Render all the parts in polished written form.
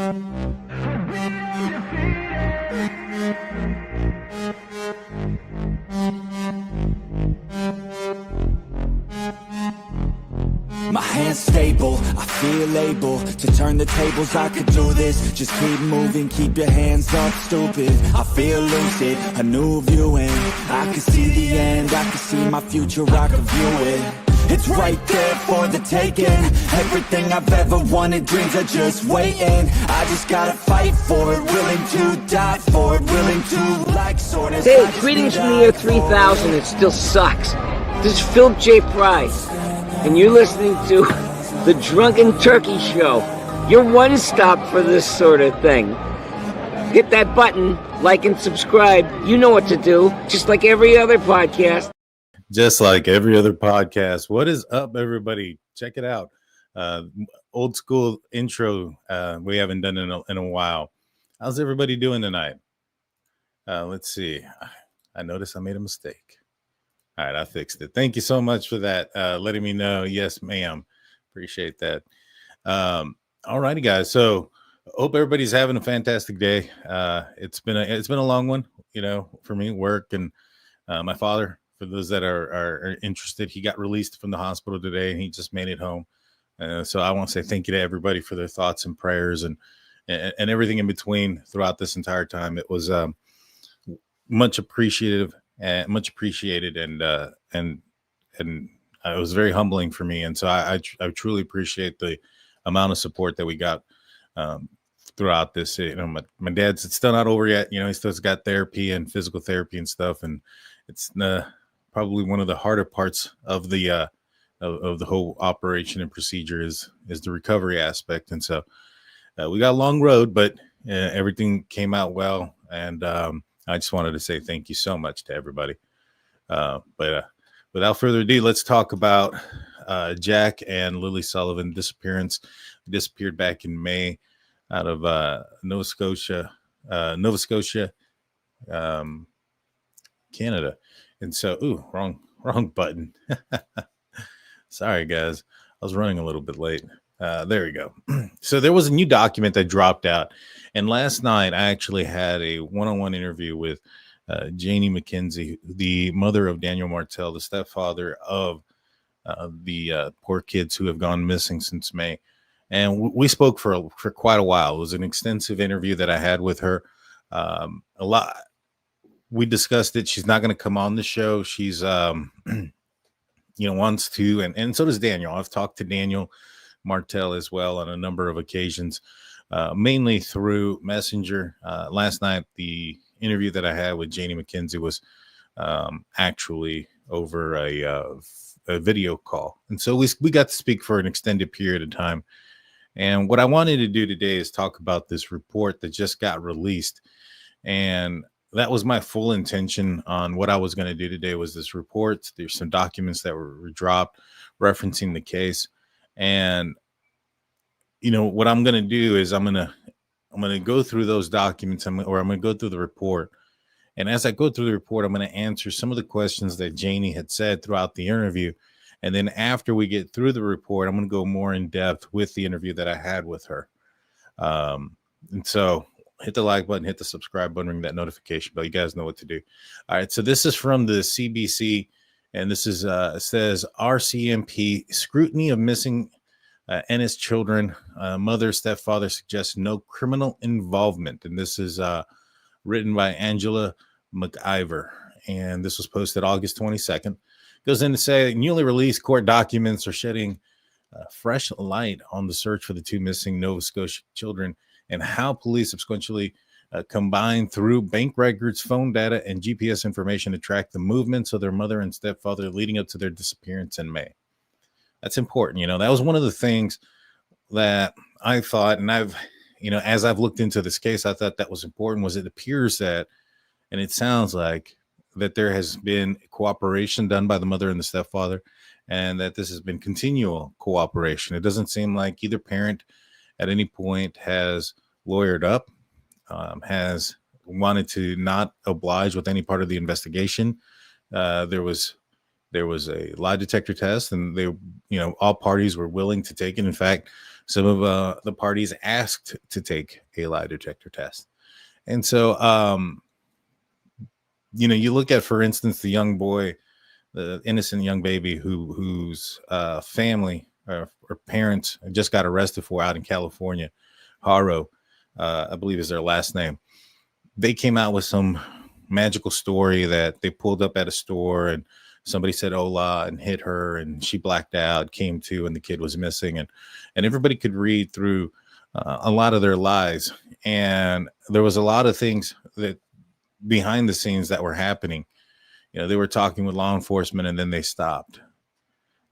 My hands stable, I feel able to turn the tables, I could do this. Just keep moving, keep your hands up, stupid. I feel lucid, a new viewing. I can see the end, I can see my future, I can view it. It's right there for the taking. Everything I've ever wanted, dreams are just waiting. I just gotta fight for it, willing to die for it, willing to like soreness. Hey, greetings from the year 3000, it still sucks. This is Philip J. Price, and you're listening to the Drunken Turkey Show. Your one-stop for this sort of thing. Hit that button, like and subscribe. You know what to do, just like every other podcast. Just like every other podcast. What is up, everybody? Check it out. Old school intro we haven't done in a while. How's everybody doing tonight? Let's see. I noticed I made a mistake. All right, I fixed it. Thank you so much for that. Letting me know. Yes, ma'am. Appreciate that. All righty, guys. So hope everybody's having a fantastic day. It's been a long one, you know, for me, work and my father. For those that are interested, he got released from the hospital today, and he just made it home. So I want to say thank you to everybody for their thoughts and prayers and everything in between throughout this entire time. It was much appreciated, and it was very humbling for me. And so I truly appreciate the amount of support that we got throughout this. You know, my dad's, it's still not over yet. You know, he still's got therapy and physical therapy and stuff, and it's probably one of the harder parts of the whole operation and procedure is the recovery aspect. And so we got a long road, but everything came out well. And I just wanted to say thank you so much to everybody. But without further ado, let's talk about Jack and Lilly Sullivan disappearance. They disappeared back in May out of Nova Scotia, Canada. And so, wrong button. Sorry, guys. I was running a little bit late. There we go. So there was a new document that dropped out. And last night, I actually had a one-on-one interview with Janie McKenzie, the mother of Daniel Martel, the stepfather of the poor kids who have gone missing since May. And we spoke for quite a while. It was an extensive interview that I had with her. We discussed it. She's not going to come on the show. She's, wants to, and so does Daniel. I've talked to Daniel Martel as well on a number of occasions, mainly through Messenger. Last night, the interview that I had with Janie McKenzie was actually over a video call. And so we got to speak for an extended period of time. And what I wanted to do today is talk about this report that just got released. And that was my full intention on what I was going to do today was this report. There's some documents that were dropped referencing the case. And, you know, what I'm going to do is I'm going to go through those documents I'm going to go through the report. And as I go through the report, I'm going to answer some of the questions that Janie had said throughout the interview. And then after we get through the report, I'm going to go more in depth with the interview that I had with her. And so hit the like button, hit the subscribe button, ring that notification bell. You guys know what to do. All right. So this is from the CBC, and this is it says RCMP scrutiny of missing NS children. Mother, stepfather suggests no criminal involvement. And this is written by Angela McIver. And this was posted August 22nd. Goes in to say newly released court documents are shedding fresh light on the search for the two missing Nova Scotia children and how police subsequently combined through bank records, phone data, and GPS information to track the movements of their mother and stepfather leading up to their disappearance in May. That's important. You know, that was one of the things that I thought, and I've, you know, as I've looked into this case, I thought that was important, was it appears that, and it sounds like, that there has been cooperation done by the mother and the stepfather, and that this has been continual cooperation. It doesn't seem like either parent at any point has lawyered up, has wanted to not oblige with any part of the investigation. There was a lie detector test, and they, you know, all parties were willing to take it. In fact, some of the parties asked to take a lie detector test. And so, you look at, for instance, the young boy, the innocent young baby whose family or parents just got arrested for out in California, Haro, I believe is their last name. They came out with some magical story that they pulled up at a store and somebody said hola and hit her and she blacked out, came to, and the kid was missing. And everybody could read through a lot of their lies. And there was a lot of things that behind the scenes that were happening. They were talking with law enforcement and then they stopped.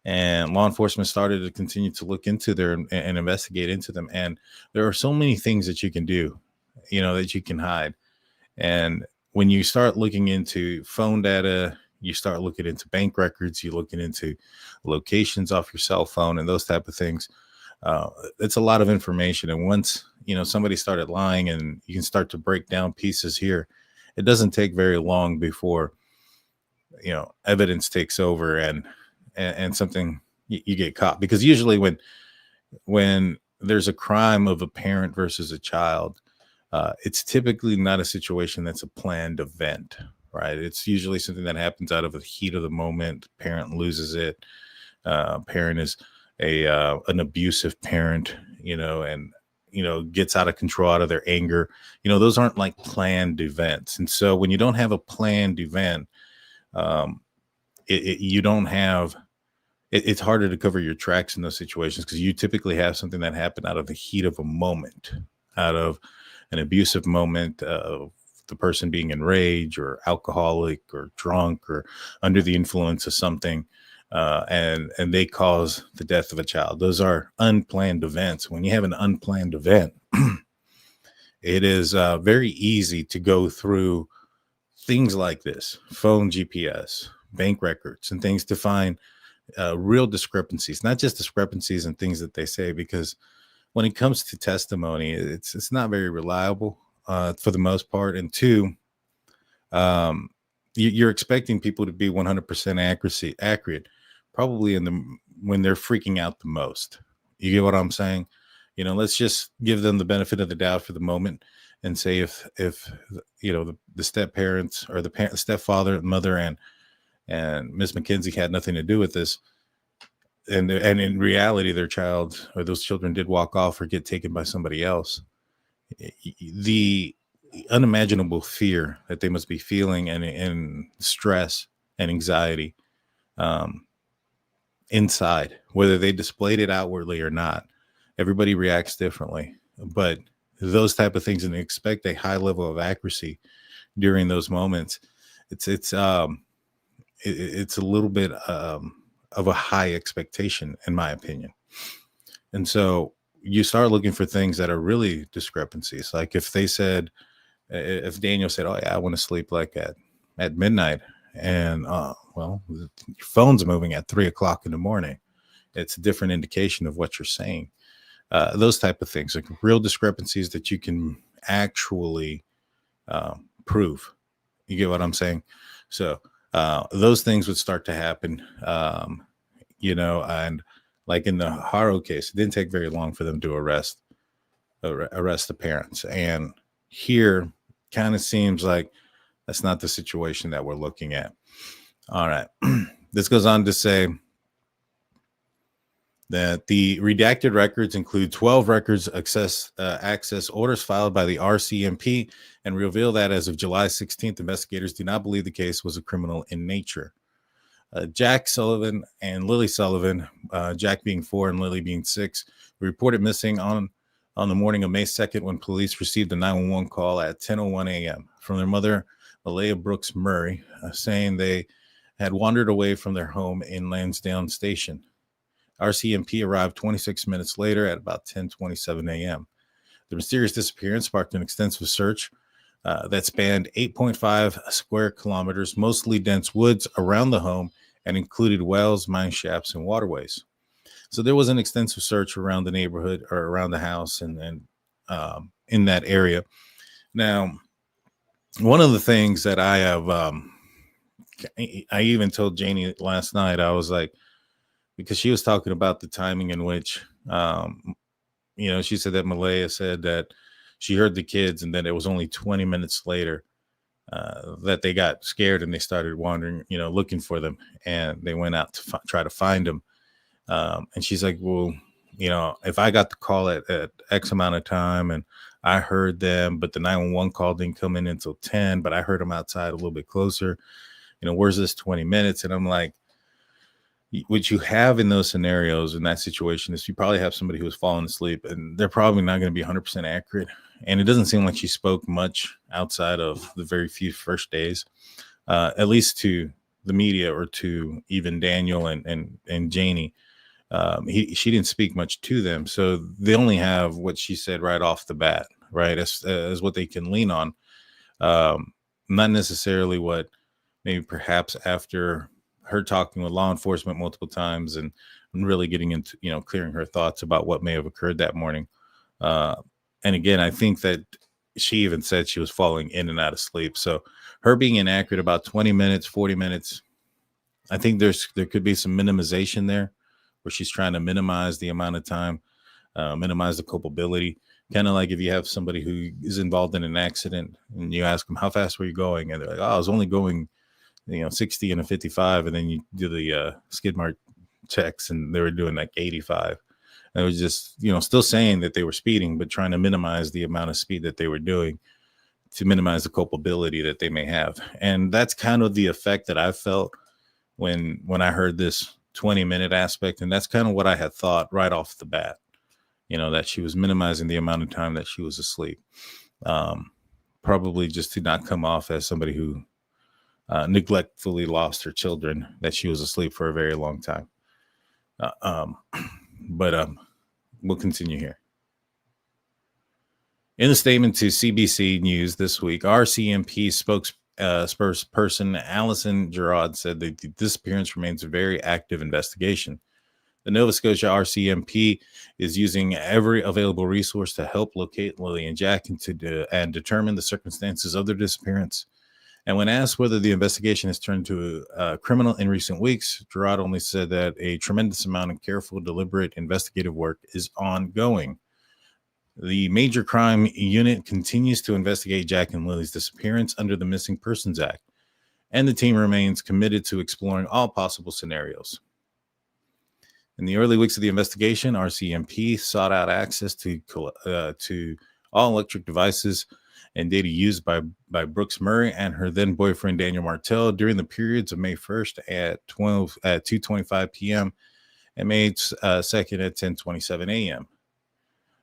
And law enforcement started to continue to look into and investigate into them. And there are so many things that you can do, that you can hide. And when you start looking into phone data, you start looking into bank records, you're looking into locations off your cell phone and those type of things. It's a lot of information. And once, somebody started lying and you can start to break down pieces here, it doesn't take very long before, evidence takes over and something you get caught. Because usually when there's a crime of a parent versus a child, it's typically not a situation that's a planned event, right? It's usually something that happens out of the heat of the moment. Parent loses it. Parent is an abusive parent, and gets out of control out of their anger. Those aren't like planned events. And so when you don't have a planned event, you don't have. It's harder to cover your tracks in those situations because you typically have something that happened out of the heat of a moment, out of an abusive moment of the person being enraged or alcoholic or drunk or under the influence of something, and they cause the death of a child. Those are unplanned events. When you have an unplanned event, it is very easy to go through things like this, phone GPS, bank records, and things to find real discrepancies, not just discrepancies and things that they say, because when it comes to testimony, it's not very reliable for the most part. And two, you're expecting people to be 100% accurate, probably when they're freaking out the most. You get what I'm saying? Let's just give them the benefit of the doubt for the moment and say if the step parents or the stepfather, mother, and Miss McKenzie had nothing to do with this. And in reality, their child or those children did walk off or get taken by somebody else. The unimaginable fear that they must be feeling and stress and anxiety inside, whether they displayed it outwardly or not, everybody reacts differently. But those type of things, and expect a high level of accuracy during those moments. It's a little bit of a high expectation, in my opinion. And so you start looking for things that are really discrepancies. Like if Daniel said, oh yeah, I want to sleep like at midnight, and your phone's moving at 3:00 in the morning, it's a different indication of what you're saying. Those type of things, like real discrepancies that you can actually prove. You get what I'm saying? So those things would start to happen, and like in the Haro case, it didn't take very long for them to arrest the parents. And here kind of seems like that's not the situation that we're looking at. All right. This goes on to say that the redacted records include 12 records access orders filed by the RCMP and reveal that as of July 16th, investigators do not believe the case was a criminal in nature. Jack Sullivan and Lilly Sullivan, Jack being 4 and Lilly being 6, were reported missing on the morning of May 2nd when police received a 911 call at 10:01 a.m. from their mother, Malaya Brooks Murray, saying they had wandered away from their home in Lansdowne Station. RCMP arrived 26 minutes later at about 10:27 a.m. The mysterious disappearance sparked an extensive search that spanned 8.5 square kilometers, mostly dense woods around the home, and included wells, mine shafts, and waterways. So there was an extensive search around the neighborhood or around the house and in that area. Now, one of the things that I have, I even told Janie last night, I was like, because she was talking about the timing in which she said that Malaya said that she heard the kids, and then it was only 20 minutes later that they got scared and they started wandering, looking for them, and they went out to try to find them. And she's like, well, if I got the call at X amount of time and I heard them, but the 911 call didn't come in until 10, but I heard them outside a little bit closer, where's this 20 minutes? And I'm like, what you have in those scenarios in that situation is you probably have somebody who was falling asleep, and they're probably not going to be 100% accurate. And it doesn't seem like she spoke much outside of the very few first days, at least to the media or to even Daniel and Janie. She didn't speak much to them. So they only have what she said right off the bat, right? As what they can lean on. Not necessarily what maybe perhaps after her talking with law enforcement multiple times and really getting into, clearing her thoughts about what may have occurred that morning. And again, I think that she even said she was falling in and out of sleep. So her being inaccurate about 20 minutes, 40 minutes, I think there could be some minimization there where she's trying to minimize the amount of time, minimize the culpability. Kind of like if you have somebody who is involved in an accident and you ask them, how fast were you going? And they're like, I was only going 60 and a 55, and then you do the skid mark checks and they were doing like 85. And it was just, still saying that they were speeding, but trying to minimize the amount of speed that they were doing to minimize the culpability that they may have. And that's kind of the effect that I felt when I heard this 20-minute aspect. And that's kind of what I had thought right off the bat, that she was minimizing the amount of time that she was asleep. Probably just to not come off as somebody who neglectfully lost her children, that she was asleep for a very long time. But we'll continue here. In a statement to CBC News this week, RCMP spokesperson Alison Gerard said that the disappearance remains a very active investigation. The Nova Scotia RCMP is using every available resource to help locate Lilly and Jack and determine the circumstances of their disappearance. And when asked whether the investigation has turned to criminal in recent weeks, Gerard only said that a tremendous amount of careful, deliberate investigative work is ongoing. The Major Crime Unit continues to investigate Jack and Lily's disappearance under the Missing Persons Act, and the team remains committed to exploring all possible scenarios. In the early weeks of the investigation, RCMP sought out access to all electric devices and data used by Brooks Murray and her then boyfriend Daniel Martel during the periods of May 1st at 2:25 p.m. and May 2nd at 10:27 a.m.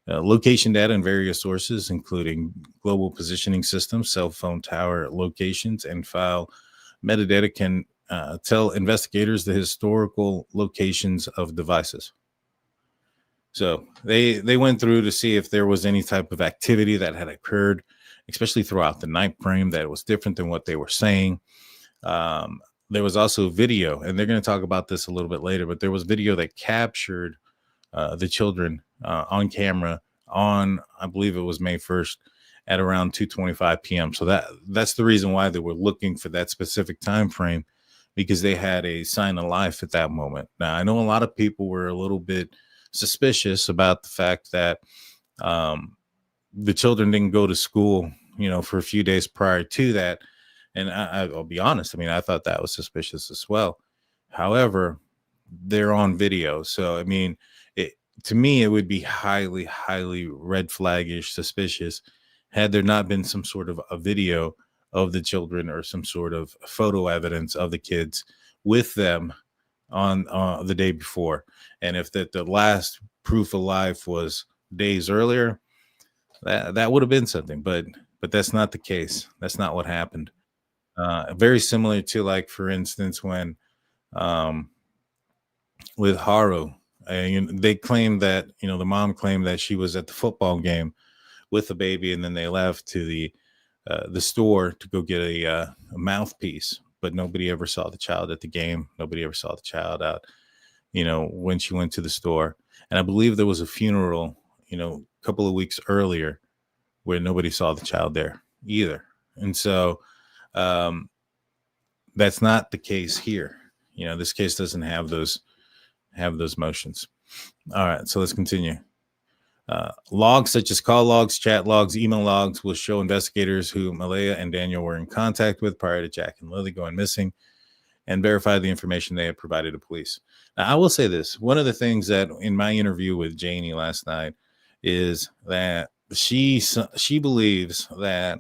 Location data in various sources, including global positioning systems, cell phone tower locations, and file metadata, can tell investigators the historical locations of devices. So they went through to see if there was any type of activity that had occurred, especially throughout the night frame, that was different than what they were saying. There was also video, and they're going to talk about this a little bit later, but there was video that captured the children on camera on, I believe it was May 1st at around 2:25 p.m. So that's the reason why they were looking for that specific time frame, because they had a sign of life at that moment. Now, I know a lot of people were a little bit suspicious about the fact that the children didn't go to school, for a few days prior to that. And I'll be honest, I thought that was suspicious as well. However, they're on video. So, to me, it would be highly, highly red flaggish, suspicious, had there not been some sort of a video of the children or some sort of photo evidence of the kids with them on the day before. And if the last proof of life was days earlier, that would have been something, but that's not the case. That's not what happened. Very similar to, like, for instance, when with Haru, they claimed that, the mom claimed that she was at the football game with the baby, and then they left to the store to go get a mouthpiece, but nobody ever saw the child at the game. Nobody ever saw the child out, when she went to the store. And I believe there was a funeral, a couple of weeks earlier, where nobody saw the child there either. And so that's not the case here. This case doesn't have those motions. All right, so let's continue. Logs such as call logs, chat logs, email logs will show investigators who Malaya and Daniel were in contact with prior to Jack and Lily going missing and verify the information they have provided to police. Now, I will say this. One of the things that in my interview with Janie last night is that she believes that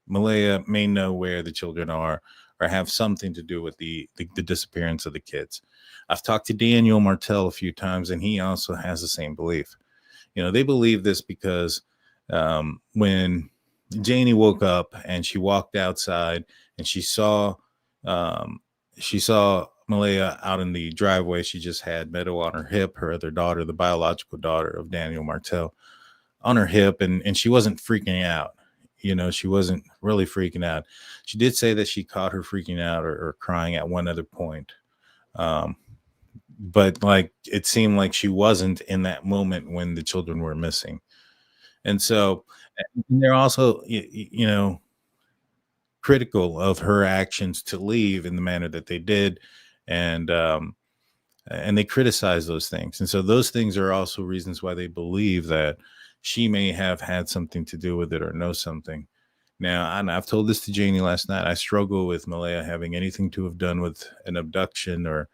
Malaya may know where the children are or have something to do with the disappearance of the kids. I've talked to Daniel Martell a few times, and he also has the same belief. They believe this because when Janie woke up and she walked outside and she saw Malaya out in the driveway. She just had Meadow on her hip, her other daughter, the biological daughter of Daniel Martell, on her hip, and she wasn't freaking out. She wasn't really freaking out. She did say that she caught her freaking out or crying at one other point. But like it seemed like she wasn't in that moment when the children were missing. And so they're also, critical of her actions to leave in the manner that they did. And they criticize those things. And so those things are also reasons why they believe that she may have had something to do with it or know something. Now, and I've told this to Janie last night. I struggle with Malaya having anything to have done with an abduction or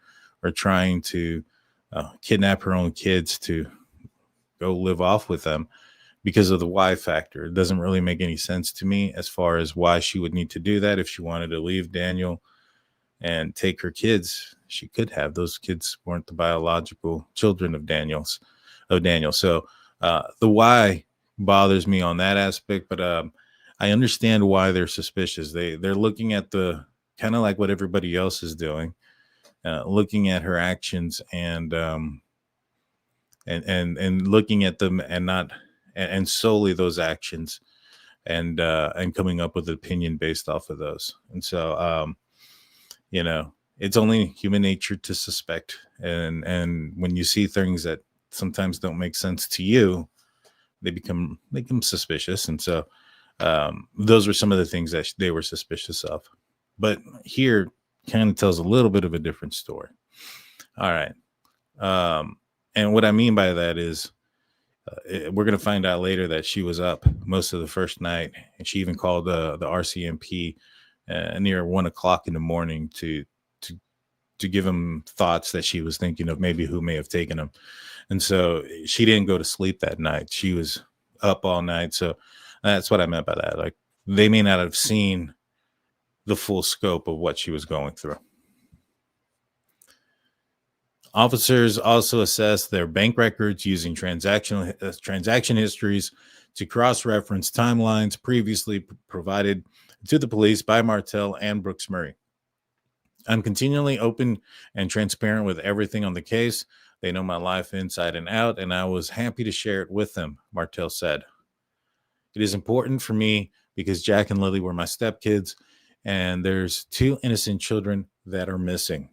trying to kidnap her own kids to go live off with them because of the why factor. It doesn't really make any sense to me as far as why she would need to do that. If she wanted to leave Daniel and take her kids, she could have. Those kids weren't the biological children of Daniel. So the why bothers me on that aspect, but I understand why they're suspicious. They're looking at the kind of like what everybody else is doing, looking at her actions and looking at them and solely those actions and coming up with an opinion based off of those. And so it's only human nature to suspect, and when you see things that sometimes don't make sense to you, they become suspicious. And so those were some of the things that they were suspicious of. But here kind of tells a little bit of a different story. All right. And what I mean by that is we're going to find out later that she was up most of the first night, and she even called the RCMP near 1:00 in the morning to give him thoughts that she was thinking of maybe who may have taken him. And so she didn't go to sleep that night. She was up all night. So that's what I meant by that. Like, they may not have seen the full scope of what she was going through. Officers also assessed their bank records using transaction histories to cross-reference timelines previously provided to the police by Martell and Brooks Murray. I'm continually open and transparent with everything on the case. They know my life inside and out, and I was happy to share it with them, Martell said. It is important for me because Jack and Lily were my stepkids, and there's 2 innocent children that are missing.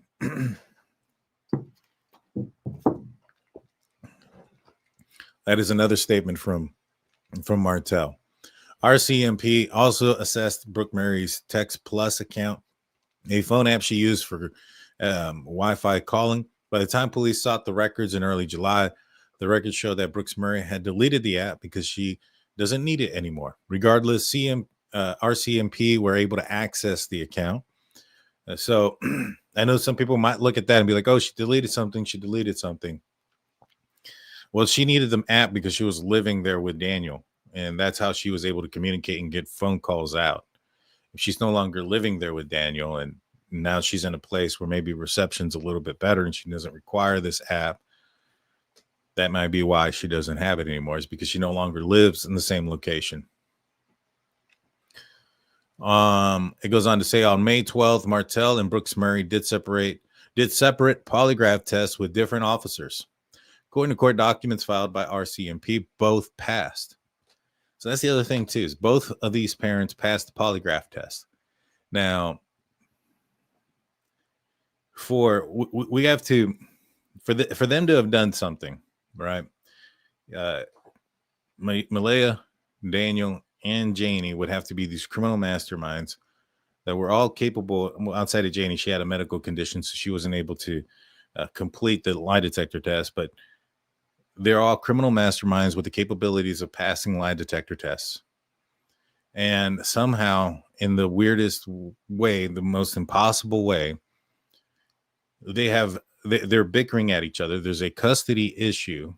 That is another statement from Martell. RCMP also assessed Brooke Murray's Text Plus account, a phone app she used for Wi-Fi calling. By the time police sought the records in early July, the records showed that Brooks Murray had deleted the app because she doesn't need it anymore. Regardless, RCMP were able to access the account. So I know some people might look at that and be like, oh, she deleted something. Well, she needed the app because she was living there with Daniel, and that's how she was able to communicate and get phone calls out. If she's no longer living there with Daniel, and now she's in a place where maybe reception's a little bit better and she doesn't require this app, that might be why she doesn't have it anymore. It's because she no longer lives in the same location. It goes on to say on May 12th, Martell and Brooks Murray did separate polygraph tests with different officers. According to court documents filed by RCMP, both passed. So that's the other thing too, is both of these parents passed the polygraph test. Now, we have to, for them to have done something, right? Malaya, Daniel, and Janie would have to be these criminal masterminds that were all capable. Outside of Janie, she had a medical condition, so she wasn't able to complete the lie detector test. But they're all criminal masterminds with the capabilities of passing lie detector tests. And somehow, in the weirdest way, the most impossible way, they're bickering at each other. There's a custody issue,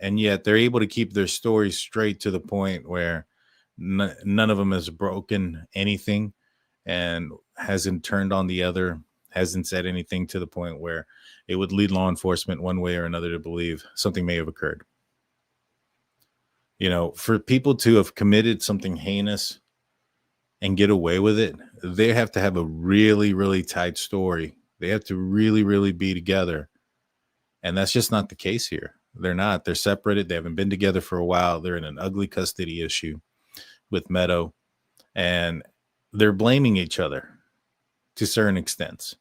and yet they're able to keep their stories straight to the point where none of them has broken anything and hasn't turned on the other, hasn't said anything to the point where it would lead law enforcement one way or another to believe something may have occurred. You know, for people to have committed something heinous and get away with it, they have to have a really, really tight story. They have to really, really be together. And that's just not the case here. They're not. They're separated. They haven't been together for a while. They're in an ugly custody issue with Meadow, and they're blaming each other to certain extents.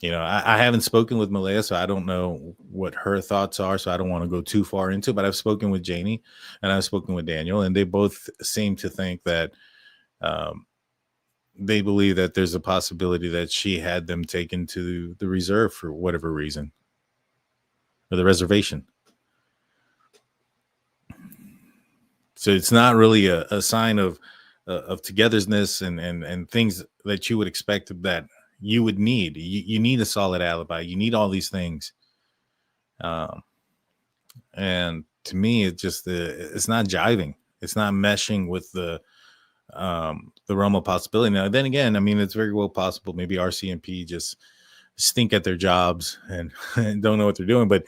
You know, I haven't spoken with Malaya, so I don't know what her thoughts are, so I don't want to go too far into it, but I've spoken with Janie and I've spoken with Daniel, and they both seem to think that they believe that there's a possibility that she had them taken to the reserve for whatever reason, or the reservation. So it's not really a sign of togetherness and things that you would expect that you would need. You need a solid alibi. You need all these things. And to me, it just it's not jiving. It's not meshing with the realm of possibility. Now, then again, I mean, it's very well possible maybe RCMP just stink at their jobs and don't know what they're doing. But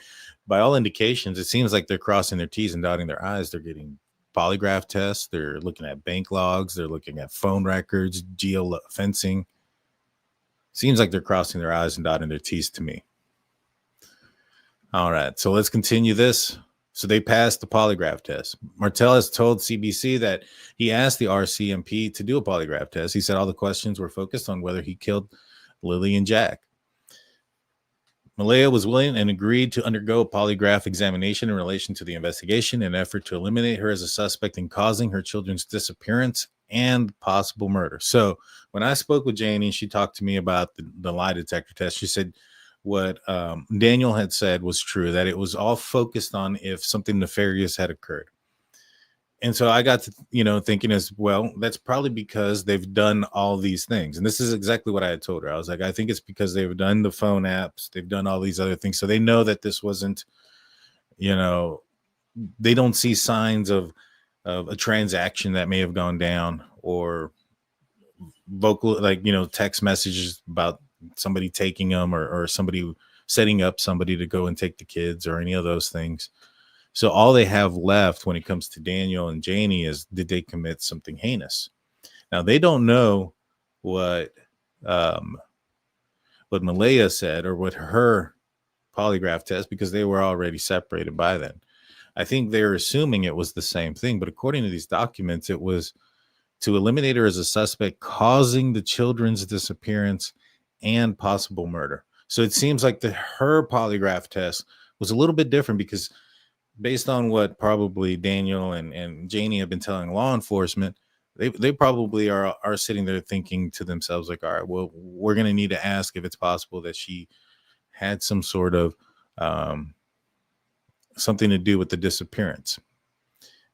by all indications, it seems like they're crossing their T's and dotting their I's. They're getting polygraph tests. They're looking at bank logs. They're looking at phone records, geofencing. Seems like they're crossing their I's and dotting their T's to me. All right, so let's continue this. So they passed the polygraph test. Martel has told CBC that he asked the RCMP to do a polygraph test. He said all the questions were focused on whether he killed Lilly and Jack. Malaya was willing and agreed to undergo a polygraph examination in relation to the investigation in an effort to eliminate her as a suspect in causing her children's disappearance and possible murder. So when I spoke with Janie, she talked to me about the lie detector test. She said what Daniel had said was true, that it was all focused on if something nefarious had occurred. And so I got to, thinking as well, that's probably because they've done all these things. And this is exactly what I had told her. I was like, I think it's because they've done the phone apps. They've done all these other things. So they know that this wasn't, they don't see signs of a transaction that may have gone down, or vocal, text messages about somebody taking them, or somebody setting up somebody to go and take the kids, or any of those things. So all they have left when it comes to Daniel and Janie is, did they commit something heinous? Now, they don't know what Malaya said or what her polygraph test, because they were already separated by then. I think they're assuming it was the same thing, but according to these documents, it was to eliminate her as a suspect causing the children's disappearance and possible murder. So it seems like her polygraph test was a little bit different, because based on what probably Daniel and Janie have been telling law enforcement, they probably are sitting there thinking to themselves, like, all right, well, we're going to need to ask if it's possible that she had some sort of something to do with the disappearance.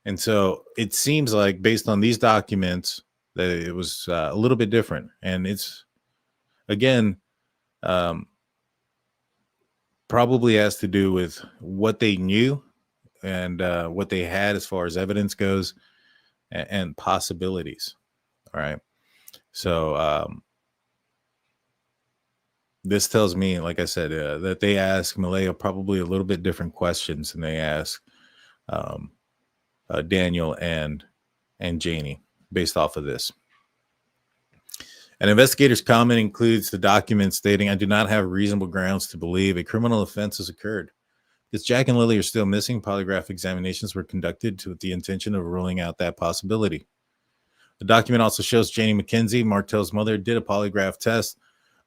And so it seems like, based on these documents, that it was a little bit different. And it's, again, probably has to do with what they knew and what they had as far as evidence goes, and possibilities. All right. So this tells me, like I said, that they ask Malaya probably a little bit different questions than they ask Daniel and Janie, based off of this. An investigator's comment includes the document stating, I do not have reasonable grounds to believe a criminal offense has occurred. Because Jack and Lilly are still missing, polygraph examinations were conducted with the intention of ruling out that possibility. The document also shows Janie McKenzie, Martel's mother, did a polygraph test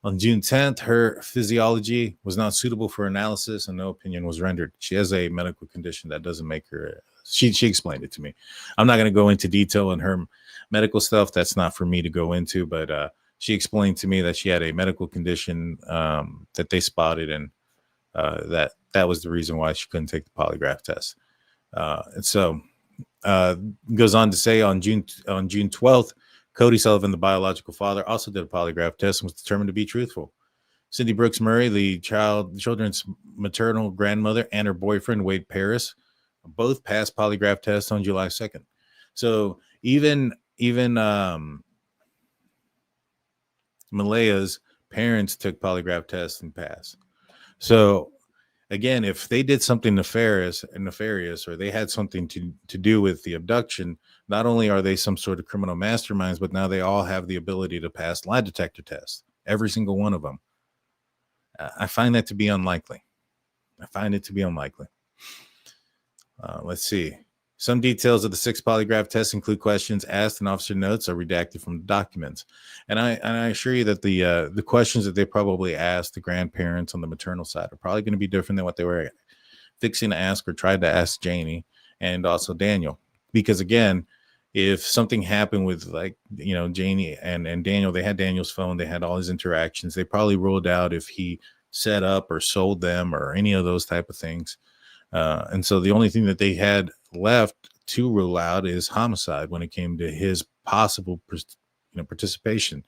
on June 10th. Her physiology was not suitable for analysis and no opinion was rendered. She has a medical condition that doesn't make her, she explained it to me. I'm not going to go into detail on her medical stuff. That's not for me to go into, but she explained to me that she had a medical condition that they spotted, and that that was the reason why she couldn't take the polygraph test. And so goes on to say on June 12th, Cody Sullivan, the biological father, also did a polygraph test and was determined to be truthful. Cindy Brooks Murray, the children's maternal grandmother, and her boyfriend, Wade Paris, both passed polygraph tests on July 2nd. So even Malaya's parents took polygraph tests and passed. So again, if they did something nefarious, or they had something to do with the abduction, not only are they some sort of criminal masterminds, but now they all have the ability to pass lie detector tests, every single one of them. I find that to be unlikely. Let's see. Some details of the 6 polygraph tests include questions asked, and officer notes are redacted from the documents. And I assure you that the questions that they probably asked the grandparents on the maternal side are probably going to be different than what they were fixing to ask or tried to ask Janie and also Daniel. Because again, if something happened with, like, Janie and Daniel, they had Daniel's phone, they had all his interactions. They probably ruled out if he set up or sold them or any of those type of things. And so the only thing that they had left to rule out is homicide when it came to his possible participation.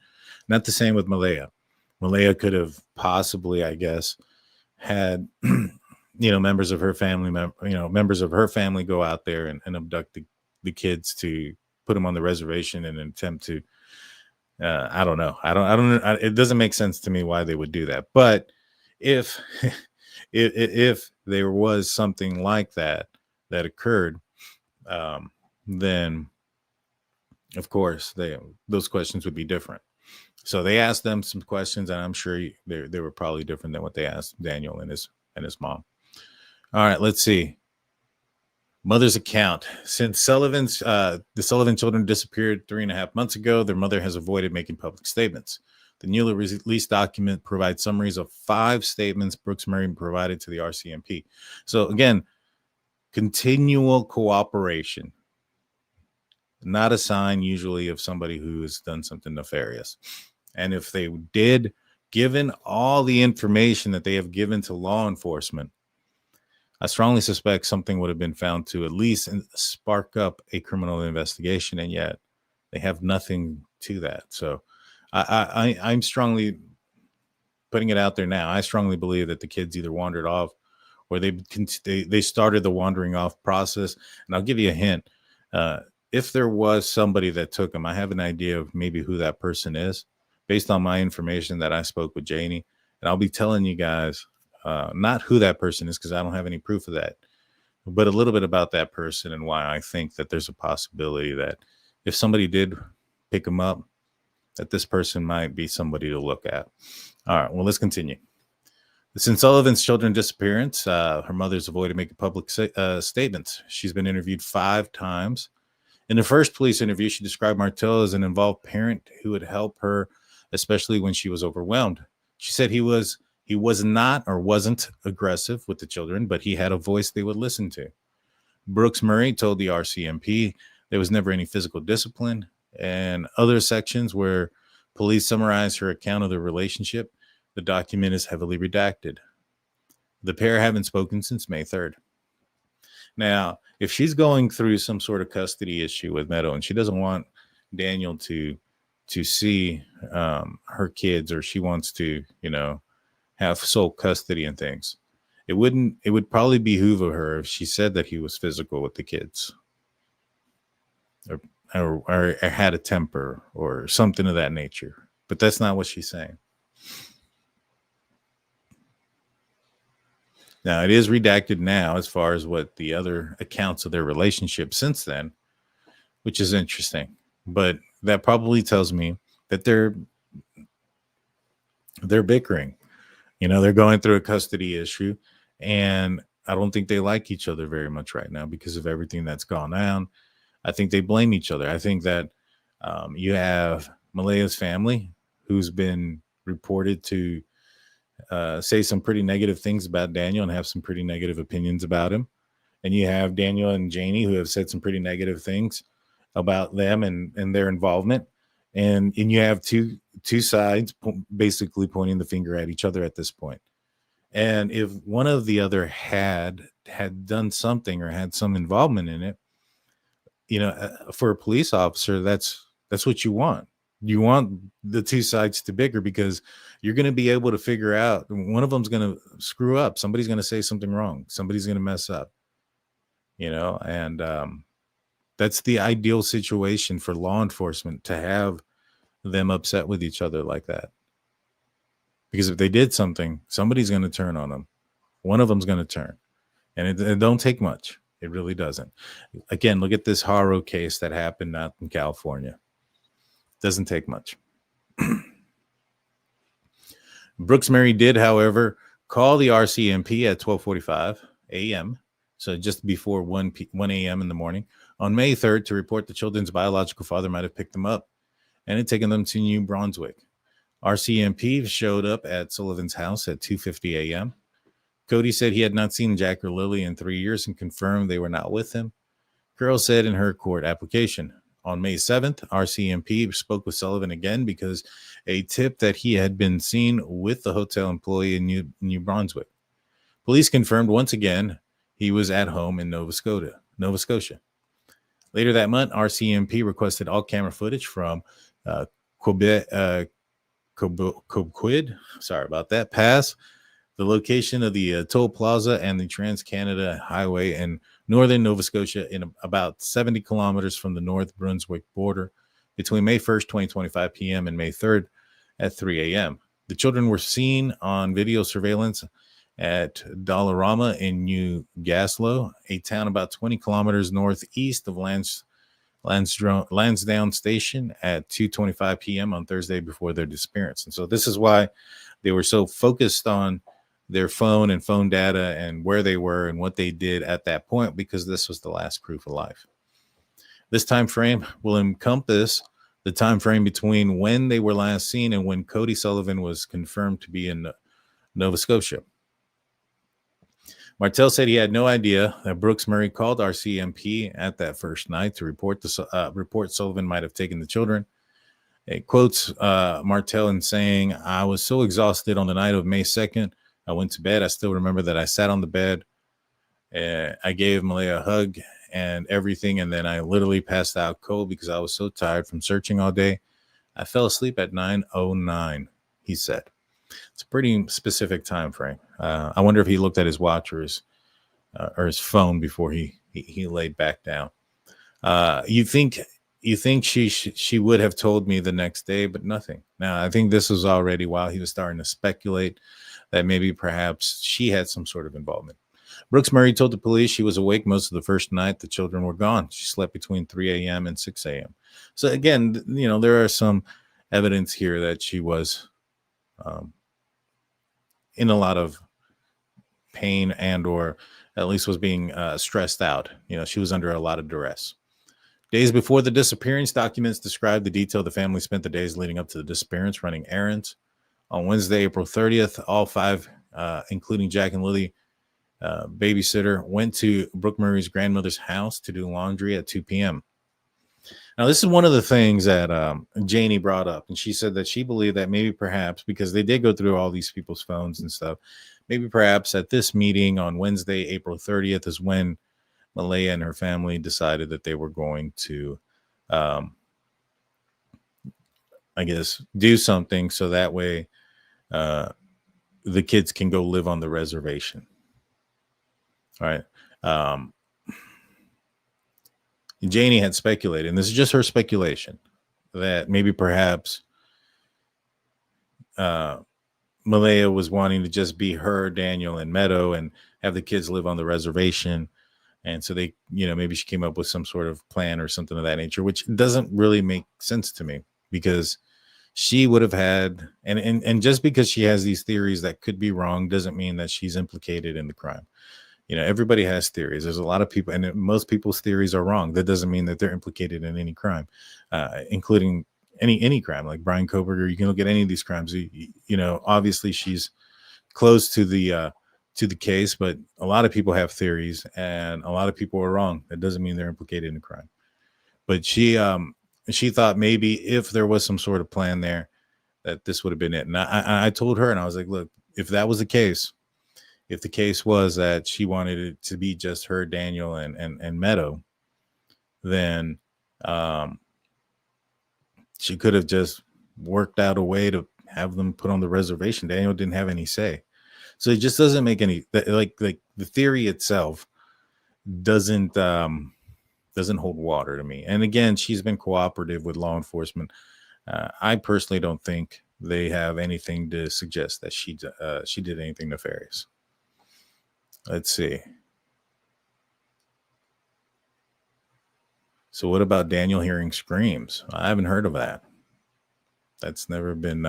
Not the same with Malaya. Malaya could have possibly, I guess, had members of her family go out there and abduct the kids to put them on the reservation in an attempt to I don't know. It doesn't make sense to me why they would do that. But if there was something like that occurred, then of course those questions would be different. So they asked them some questions, and I'm sure they were probably different than what they asked Daniel and his mom. All right, let's see. Mother's account. Since the Sullivan children disappeared 3.5 months ago, their mother has avoided making public statements. The newly released document provides summaries of 5 statements Brooks Murray provided to the RCMP. So again, continual cooperation, not a sign usually of somebody who has done something nefarious. And if they did, given all the information that they have given to law enforcement, I strongly suspect something would have been found to at least spark up a criminal investigation, and yet they have nothing to that. So I'm strongly putting it out there now. I strongly believe that the kids either wandered off or they started the wandering off process. And I'll give you a hint. If there was somebody that took them, I have an idea of maybe who that person is based on my information that I spoke with Janie. And I'll be telling you guys not who that person is, because I don't have any proof of that, but a little bit about that person and why I think that there's a possibility that if somebody did pick them up, that this person might be somebody to look at. All right, well, let's continue. Since Sullivan's children's disappearance, her mother's avoided making public statements. She's been interviewed 5 times. In the first police interview, she described Martel as an involved parent who would help her, especially when she was overwhelmed. She said he was not or wasn't aggressive with the children, but he had a voice they would listen to. Brooks Murray told the RCMP there was never any physical discipline, and other sections where police summarized her account of the relationship, the document is heavily redacted. The pair haven't spoken since May 3rd. Now, if she's going through some sort of custody issue with Meadow and she doesn't want Daniel to see her kids, or she wants to, have sole custody and things, it would probably behoove of her if she said that he was physical with the kids or had a temper or something of that nature. But that's not what she's saying. Now, it is redacted now as far as what the other accounts of their relationship since then, which is interesting. But that probably tells me that they're bickering. They're going through a custody issue, and I don't think they like each other very much right now because of everything that's gone down. I think they blame each other. I think that you have Malaya's family, who's been reported to say some pretty negative things about Daniel and have some pretty negative opinions about him. And you have Daniel and Janie, who have said some pretty negative things about them and their involvement. And you have two sides basically pointing the finger at each other at this point. And if one of the other had done something or had some involvement in it, for a police officer, that's what you want. You want the two sides to bicker, because you're going to be able to figure out one of them's going to screw up. Somebody's going to say something wrong. Somebody's going to mess up, and that's the ideal situation for law enforcement, to have them upset with each other like that. Because if they did something, somebody's going to turn on them. One of them's going to turn. And it don't take much. It really doesn't. Again, look at this horror case that happened out in California. Doesn't take much. Brooks Mary did, however, call the RCMP at 12:45 a.m., so just before 1 a.m. in the morning, on May 3rd, to report the children's biological father might have picked them up and had taken them to New Brunswick. RCMP showed up at Sullivan's house at 2:50 a.m. Cody said he had not seen Jack or Lilly in 3 years and confirmed they were not with him. Carol said in her court application. On May 7th, RCMP spoke with Sullivan again because a tip that he had been seen with the hotel employee in New Brunswick. Police confirmed once again he was at home in Nova Scotia. Later that month, RCMP requested all camera footage from Coquid, sorry about that, Pass, the location of the toll plaza and the Trans-Canada Highway in northern Nova Scotia, in about 70 kilometers from the North Brunswick border, between May 1st, 2025 p.m. and May 3rd at 3 a.m. The children were seen on video surveillance at Dollarama in New Gaslow, a town about 20 kilometers northeast of Lansdowne Station at 2:25 p.m. on Thursday before their disappearance. And so this is why they were so focused on their phone and phone data and where they were and what they did at that point, because this was the last proof of life. This time frame will encompass the time frame between when they were last seen and when Cody Sullivan was confirmed to be in Nova Scotia. Martell said he had no idea that Brooks Murray called RCMP at that first night to report Sullivan might have taken the children. It quotes Martell in saying, "I was so exhausted on the night of May 2nd. I went to bed. I still remember that I sat on the bed. I gave Malaya a hug and everything, and then I literally passed out cold because I was so tired from searching all day. I fell asleep at 9:09, he said. It's a pretty specific time frame. I wonder if he looked at his watch or his phone before he laid back down. You think she would have told me the next day, but nothing. Now, I think this was already while he was starting to speculate that maybe perhaps she had some sort of involvement. Brooks Murray told the police she was awake most of the first night the children were gone. She slept between 3 a.m. and 6 a.m. So again, there are some evidence here that she was in a lot of pain and or at least was being stressed out. She was under a lot of duress. Days before the disappearance, documents describe the detail the family spent the days leading up to the disappearance running errands. On Wednesday, April 30th, all five, including Jack and Lilly, babysitter, went to Brooke Murray's grandmother's house to do laundry at 2 p.m. Now, this is one of the things that Janie brought up, and she said that she believed that maybe perhaps, because they did go through all these people's phones and stuff, maybe perhaps at this meeting on Wednesday, April 30th, is when Malaya and her family decided that they were going to, I guess, do something so that way the kids can go live on the reservation. All right. Janie had speculated, and this is just her speculation, that maybe perhaps Malaya was wanting to just be her, Daniel, and Meadow and have the kids live on the reservation. And so they, maybe she came up with some sort of plan or something of that nature, which doesn't really make sense to me, because she would have had, and just because she has these theories that could be wrong doesn't mean that she's implicated in the crime. Everybody has theories. There's a lot of people, and most people's theories are wrong. That doesn't mean that they're implicated in any crime, including any crime, like Brian Koberger. You can look at any of these crimes. Obviously she's close to the case, but a lot of people have theories, and a lot of people are wrong. That doesn't mean they're implicated in the crime. But she thought maybe if there was some sort of plan there, that this would have been it. And I told her, and I was like, look, if that was the case, if the case was that she wanted it to be just her, Daniel, and Meadow, then she could have just worked out a way to have them put on the reservation. Daniel didn't have any say. So it just doesn't make any, like the theory itself doesn't hold water to me. And again, she's been cooperative with law enforcement. I personally don't think they have anything to suggest that she did anything nefarious. Let's see. So what about Daniel hearing screams? I haven't heard of that. That's never been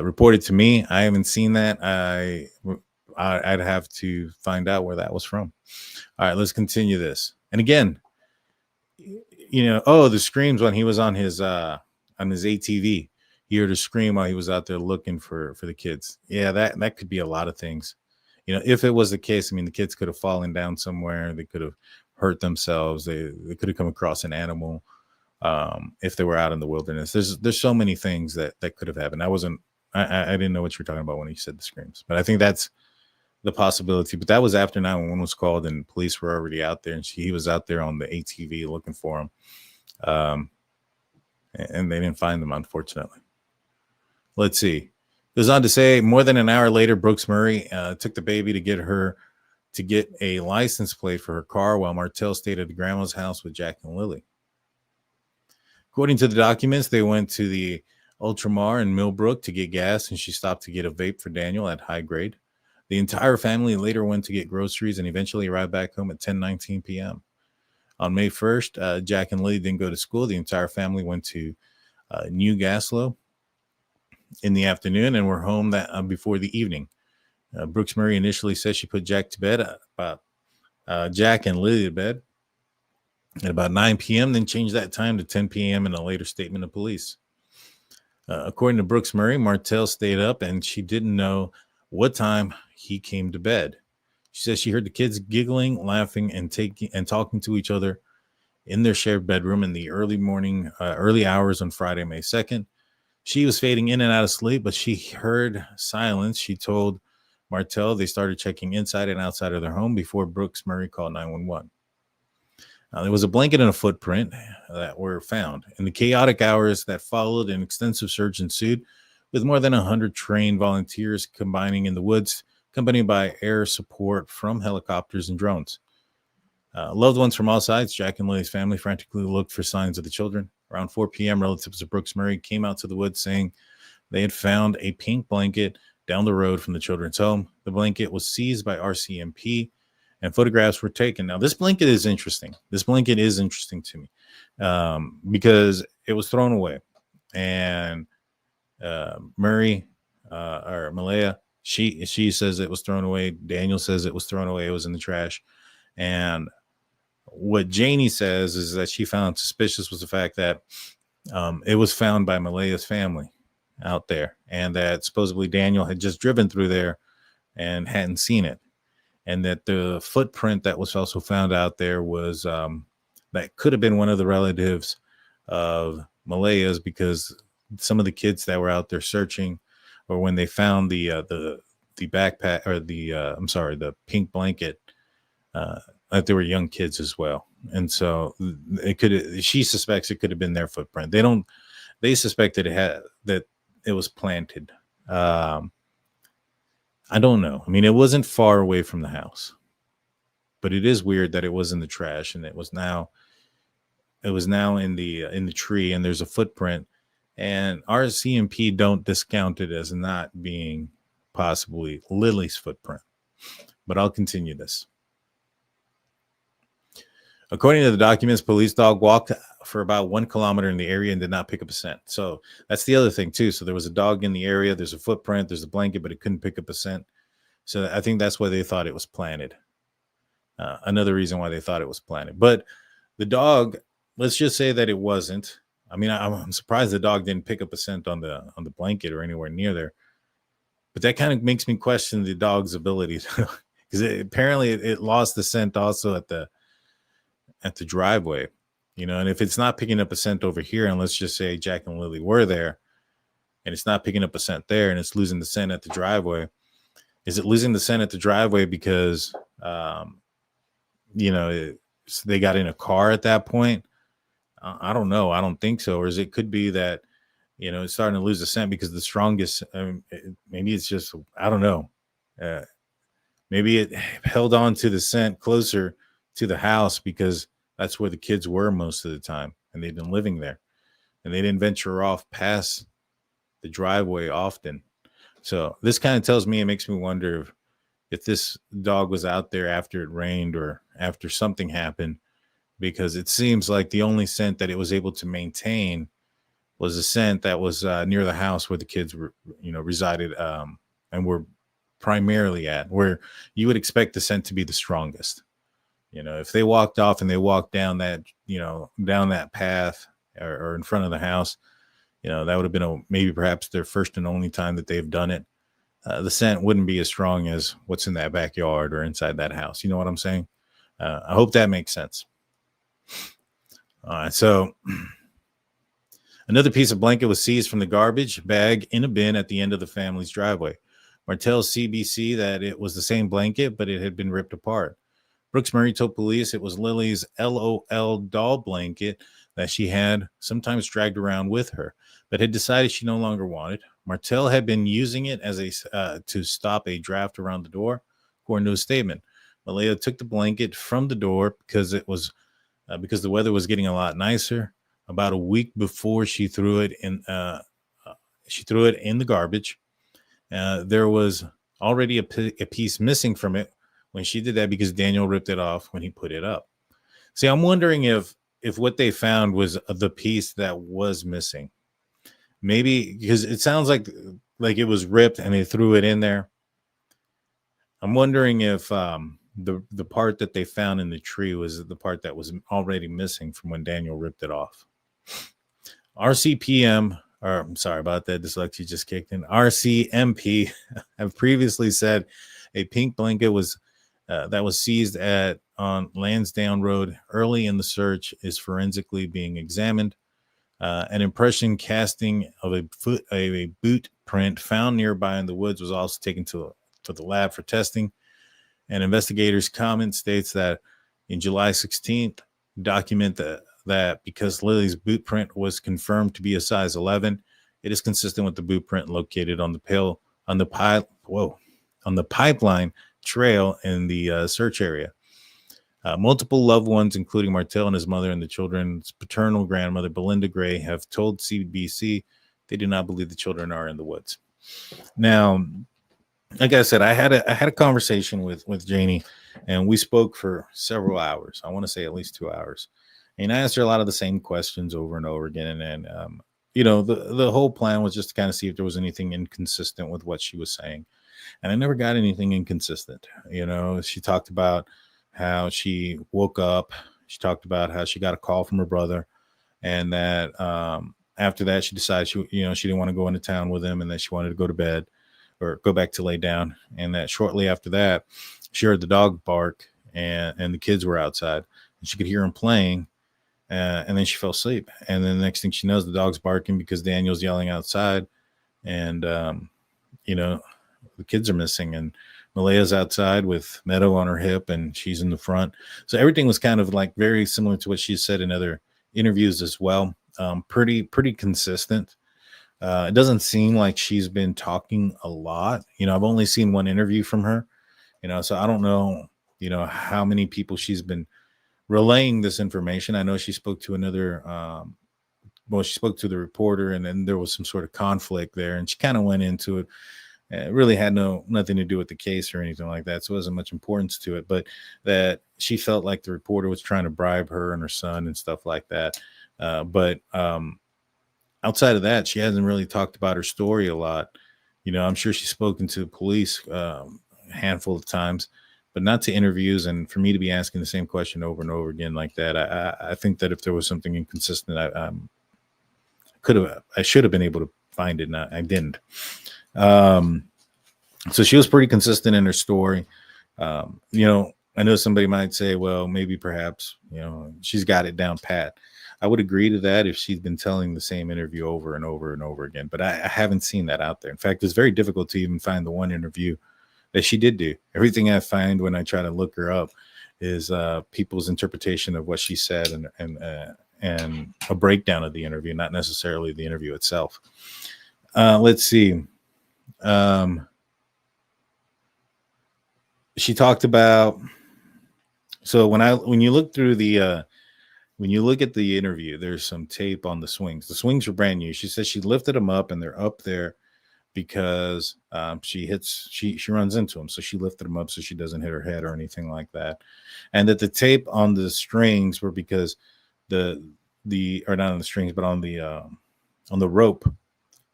reported to me. I haven't seen that. I'd have to find out where that was from. All right, let's continue this. And again, the screams when he was on his ATV. He heard a scream while he was out there looking for the kids. Yeah, that could be a lot of things. If it was the case, I mean, the kids could have fallen down somewhere. They could have hurt themselves. They could have come across an animal. If they were out in the wilderness, there's so many things that could have happened. I didn't know what you were talking about when you said the screams, but I think that's the possibility. But that was after 911 was called and police were already out there, and he was out there on the ATV looking for him. And they didn't find them, unfortunately. Let's see. Goes on to say, more than an hour later, Brooks Murray took the baby to get a license plate for her car while Martell stayed at grandma's house with Jack and Lily. According to the documents, they went to the Ultramar in Millbrook to get gas, and she stopped to get a vape for Daniel at High Grade. The entire family later went to get groceries and eventually arrived back home at 10:19 p.m. On May 1st, Jack and Lily didn't go to school. The entire family went to New Gaslow in the afternoon and were home before the evening. Brooks Murray initially said she put Jack to bed, Jack and Lily to bed at about 9 p.m., then changed that time to 10 p.m. in a later statement of police. According to Brooks Murray, Martell stayed up and she didn't know what time he came to bed. She says she heard the kids giggling, laughing, and talking to each other in their shared bedroom in the early hours on Friday, May 2nd. She was fading in and out of sleep, but she heard silence. She told Martell they started checking inside and outside of their home before Brooks Murray called 911. There was a blanket and a footprint that were found. In the chaotic hours that followed, an extensive search ensued with more than 100 trained volunteers combining in the woods, accompanied by air support from helicopters and drones. Loved ones from all sides, Jack and Lily's family frantically looked for signs of the children. Around 4 p.m., relatives of Brooks Murray came out to the woods saying they had found a pink blanket down the road from the children's home. The blanket was seized by RCMP and photographs were taken. Now, this blanket is interesting. This blanket is interesting to me because it was thrown away. And Murray or Malaya, she says it was thrown away. Daniel says it was thrown away. It was in the trash. And what Janie says is that she found suspicious was the fact that it was found by Malaya's family out there, and that supposedly Daniel had just driven through there and hadn't seen it, and that the footprint that was also found out there was that could have been one of the relatives of Malaya's, because some of the kids that were out there searching, or when they found the backpack or the pink blanket, that they were young kids as well. And so she suspects it could have been their footprint. They suspected that it was planted. I don't know. I mean, it wasn't far away from the house, but it is weird that it was in the trash and it was now in the tree, and there's a footprint, and our CMP don't discount it as not being possibly Lily's footprint. But I'll continue this. According to the documents, police dog walked for about 1 kilometer in the area and did not pick up a scent. So that's the other thing too. So there was a dog in the area. There's a footprint. There's a blanket, but it couldn't pick up a scent. So I think that's why they thought it was planted. Another reason why they thought it was planted. But the dog, let's just say that it wasn't. I mean, I'm surprised the dog didn't pick up a scent on the blanket or anywhere near there. But that kind of makes me question the dog's ability to, because apparently it lost the scent also at the driveway, and if it's not picking up a scent over here, and let's just say Jack and Lily were there and it's not picking up a scent there and it's losing the scent at the driveway, Is it losing the scent at the driveway because, they got in a car at that point? I don't know. I don't think so. Or is it could be that, it's starting to lose the scent because the strongest, maybe it's just, I don't know. Maybe it held on to the scent closer to the house because that's where the kids were most of the time and they've been living there and they didn't venture off past the driveway often. So this kind of tells me, it makes me wonder if this dog was out there after it rained or after something happened, because it seems like the only scent that it was able to maintain was a scent that was near the house where the kids were, resided and were primarily at, where you would expect the scent to be the strongest. If they walked off and they walked down that, down that path or in front of the house, that would have been maybe perhaps their first and only time that they've done it. The scent wouldn't be as strong as what's in that backyard or inside that house. You know what I'm saying? I hope that makes sense. All right. So another piece of blanket was seized from the garbage bag in a bin at the end of the family's driveway. Martell's CBC that it was the same blanket, but it had been ripped apart. Brooks Murray told police it was Lily's LOL doll blanket that she had sometimes dragged around with her, but had decided she no longer wanted. Martell had been using it as to stop a draft around the door, according to a statement. Malaya took the blanket from the door because because the weather was getting a lot nicer. About a week before she threw it in, the garbage. There was already a piece missing from it when she did that because Daniel ripped it off when he put it up. See, I'm wondering if what they found was the piece that was missing. Maybe because it sounds like it was ripped and they threw it in there. I'm wondering if the part that they found in the tree was the part that was already missing from when Daniel ripped it off. RCPM, or I'm sorry about that, dyslexia just kicked in. RCMP have previously said a pink blanket was that was seized on Lansdowne Road early in the search is forensically being examined. An impression casting of a boot print found nearby in the woods was also taken to the lab for testing. And investigators' comment states that in July 16th, document that because Lily's boot print was confirmed to be a size 11, it is consistent with the boot print located on the pipeline trail in the search area. Multiple loved ones, including Martell and his mother and the children's paternal grandmother, Belinda Gray, have told CBC they do not believe the children are in the woods. Now, like I said, I had a conversation with Janie, and we spoke for several hours. I want to say at least 2 hours. And I asked her a lot of the same questions over and over again. And the whole plan was just to kind of see if there was anything inconsistent with what she was saying. And I never got anything inconsistent. She talked about how she woke up. She talked about how she got a call from her brother, and that after that she decided she didn't want to go into town with him, and that she wanted to go to bed or go back to lay down. And that shortly after that, she heard the dog bark, and the kids were outside, and she could hear them playing. And then she fell asleep. And then the next thing she knows, the dog's barking because Daniel's yelling outside, and the kids are missing, and Malaya's outside with Meadow on her hip, and she's in the front. So everything was kind of like very similar to what she said in other interviews as well. Pretty consistent. It doesn't seem like she's been talking a lot. I've only seen one interview from her, so I don't know, how many people she's been relaying this information. I know she spoke to she spoke to the reporter, and then there was some sort of conflict there, and she kind of went into it. It really had nothing to do with the case or anything like that, so it wasn't much importance to it, but that she felt like the reporter was trying to bribe her and her son and stuff like that. But outside of that, she hasn't really talked about her story a lot. I'm sure she's spoken to police a handful of times, but not to interviews. And for me to be asking the same question over and over again like that, I think that if there was something inconsistent, I should have been able to find it, and I didn't. So she was pretty consistent in her story. I know somebody might say, well, maybe perhaps, she's got it down pat. I would agree to that if she's been telling the same interview over and over and over again, but I haven't seen that out there. In fact, it's very difficult to even find the one interview that she did do. Everything I find when I try to look her up is people's interpretation of what she said and a breakdown of the interview, not necessarily the interview itself. Let's see. She talked about, so when you look through the when you look at the interview, there's some tape on the swings. The swings were brand new. She says she lifted them up and they're up there because she runs into them. So she lifted them up so she doesn't hit her head or anything like that. And that the tape on the strings were because or not on the strings, but on the rope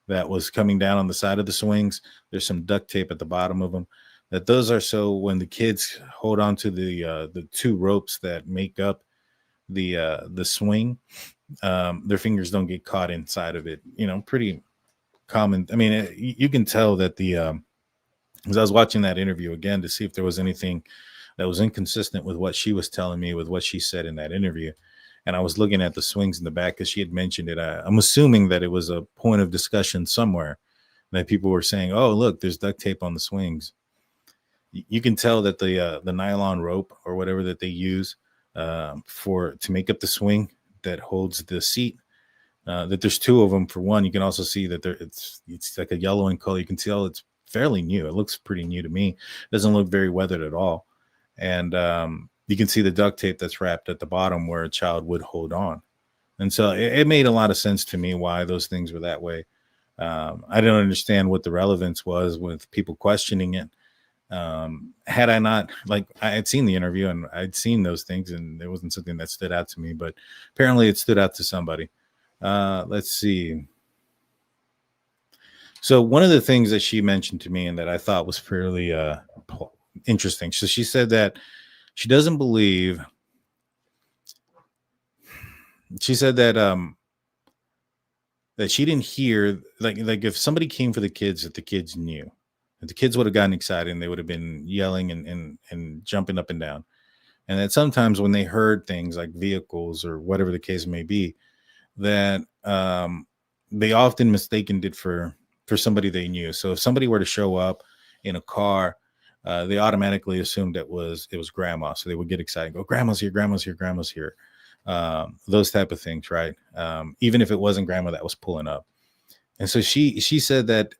that was coming down on the side of the swings, there's some duct tape at the bottom of them. That those are so when the kids hold on to the two ropes that make up the swing, their fingers don't get caught inside of it. Pretty common. I mean, you can tell that as I was watching that interview again to see if there was anything that was inconsistent with what she was telling me, with what she said in that interview. And I was looking at the swings in the back because she had mentioned it. I'm assuming that it was a point of discussion somewhere that people were saying, oh, look, there's duct tape on the swings. You can tell that the nylon rope or whatever that they use to make up the swing that holds the seat, that there's two of them. For one, you can also see that it's like a yellow in color. You can tell it's fairly new. It looks pretty new to me. It doesn't look very weathered at all. And you can see the duct tape that's wrapped at the bottom where a child would hold on. And so it made a lot of sense to me why those things were that way. I didn't understand what the relevance was with people questioning it. Had I not, I had seen the interview and I'd seen those things and it wasn't something that stood out to me, but apparently it stood out to somebody. Let's see. So one of the things that she mentioned to me and that I thought was fairly interesting. So she said that she doesn't believe, she said that that she didn't hear, like if somebody came for the kids, that the kids knew. The kids would have gotten excited and they would have been yelling and jumping up and down. And that sometimes when they heard things like vehicles or whatever the case may be, that they often mistaken it for somebody they knew. So if somebody were to show up in a car, they automatically assumed it was grandma. So they would get excited, go, grandma's here, grandma's here, grandma's here. Those type of things, right? Even if it wasn't grandma that was pulling up. And so she said that,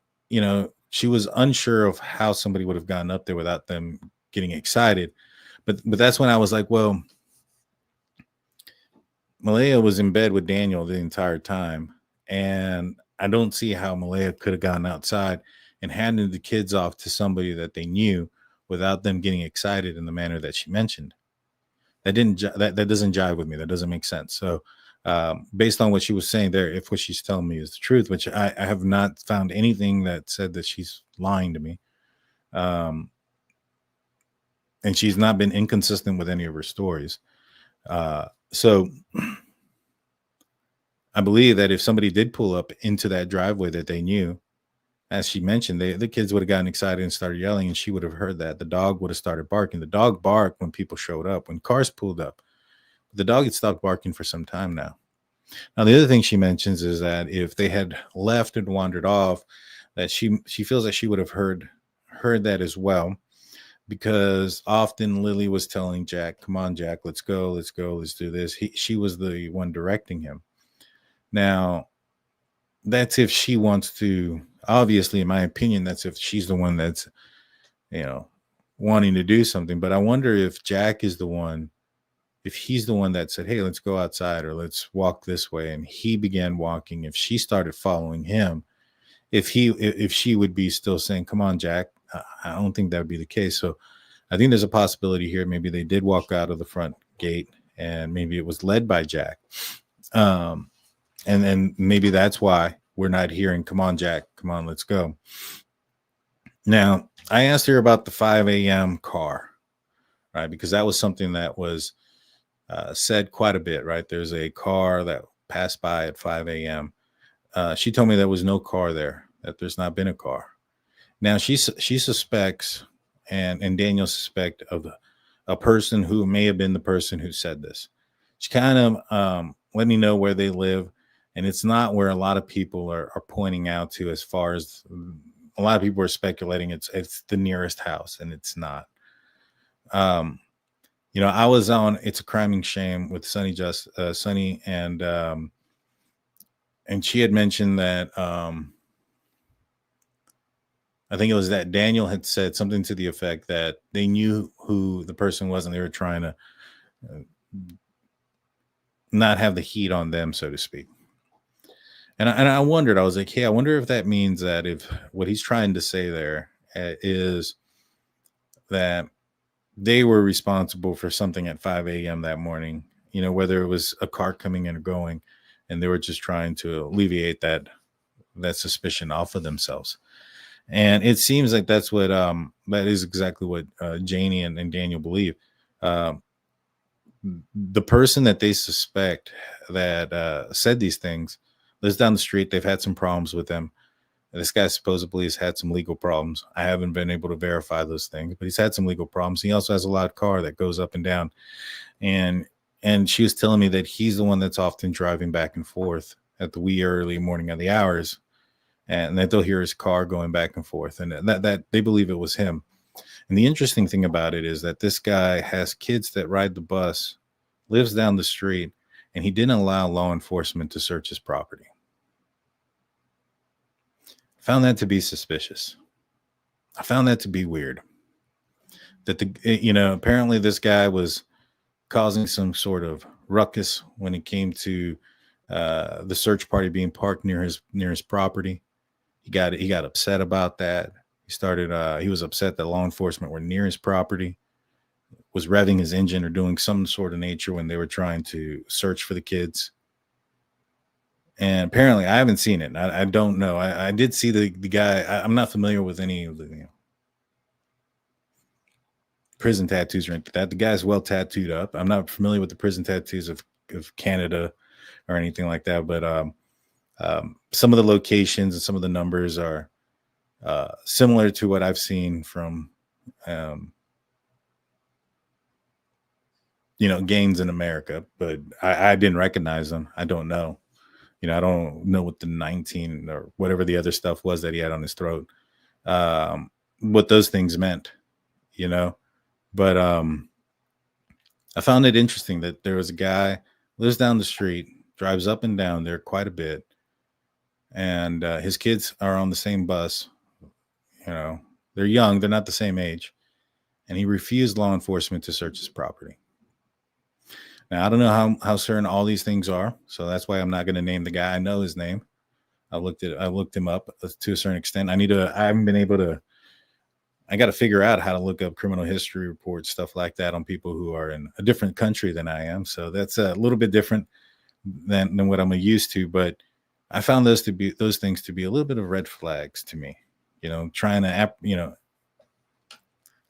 she was unsure of how somebody would have gotten up there without them getting excited. But that's when I was like, well, Malaya was in bed with Daniel the entire time. And I don't see how Malaya could have gone outside and handed the kids off to somebody that they knew without them getting excited in the manner that she mentioned. That doesn't jive with me. That doesn't make sense. So based on what she was saying there, if what she's telling me is the truth, which I have not found anything that said that she's lying to me. And she's not been inconsistent with any of her stories. So I believe that if somebody did pull up into that driveway that they knew, as she mentioned, the kids would have gotten excited and started yelling, and she would have heard that. The dog would have started barking. The dog barked when people showed up, when cars pulled up. The dog had stopped barking for some time now. Now, the other thing she mentions is that if they had left and wandered off, that she feels that she would have heard that as well, because often Lilly was telling Jack, come on, Jack, let's go, let's do this. She was the one directing him. Now, that's if she wants to, obviously, in my opinion, that's if she's the one that's, wanting to do something. But I wonder if Jack is the one, if he's the one that said, hey, let's go outside or let's walk this way. And he began walking. If she started following him, if she would be still saying, come on, Jack, I don't think that would be the case. So I think there's a possibility here. Maybe they did walk out of the front gate and maybe it was led by Jack. And then maybe that's why we're not hearing, come on, Jack, come on, let's go. Now, I asked her about the 5 a.m. car, right? Because that was something that was said quite a bit, right? There's a car that passed by at 5 a.m. She told me there was no car there, that there's not been a car. Now, she suspects, and Daniel suspect of a person who may have been the person who said this. She kind of let me know where they live. And it's not where a lot of people are pointing out to as far as a lot of people are speculating it's the nearest house, and it's not. I was on It's a Crime and Shame with Sunny, and she had mentioned that I think it was that Daniel had said something to the effect that they knew who the person was, and they were trying to not have the heat on them, so to speak. And I wondered, I was like, hey, I wonder if that means that if what he's trying to say there is that they were responsible for something at 5 a.m. that morning, whether it was a car coming in or going, and they were just trying to alleviate that suspicion off of themselves. And it seems like that's what that is exactly what Janie and Daniel believe. The person that they suspect that said these things lives down the street. They've had some problems with them. This guy supposedly has had some legal problems. I haven't been able to verify those things, but he's had some legal problems. He also has a loud car that goes up and down. And she was telling me that he's the one that's often driving back and forth at the wee early morning of the hours, and that they'll hear his car going back and forth, and that they believe it was him. And the interesting thing about it is that this guy has kids that ride the bus, lives down the street, and he didn't allow law enforcement to search his property. Found that to be suspicious. I found that to be weird. That apparently this guy was causing some sort of ruckus when it came to the search party being parked near his property. He got upset about that. He was upset that law enforcement were near his property, was revving his engine or doing some sort of nature when they were trying to search for the kids. And apparently I haven't seen it. I don't know. I did see the guy. I'm not familiar with any of the prison tattoos or anything like that. The guy's well tattooed up. I'm not familiar with the prison tattoos of Canada or anything like that, but some of the locations and some of the numbers are similar to what I've seen from gangs in America, but I didn't recognize them. I don't know. I don't know what the 19 or whatever the other stuff was that he had on his throat, what those things meant, but I found it interesting that there was a guy lives down the street, drives up and down there quite a bit, and his kids are on the same bus. They're young, they're not the same age, and he refused law enforcement to search his property. Now, I don't know how certain all these things are, so that's why I'm not going to name the guy. I know his name. I looked him up to a certain extent. I haven't been able to. I got to figure out how to look up criminal history reports, stuff like that, on people who are in a different country than I am. So that's a little bit different than what I'm used to. But I found those things to be a little bit of red flags to me. Trying to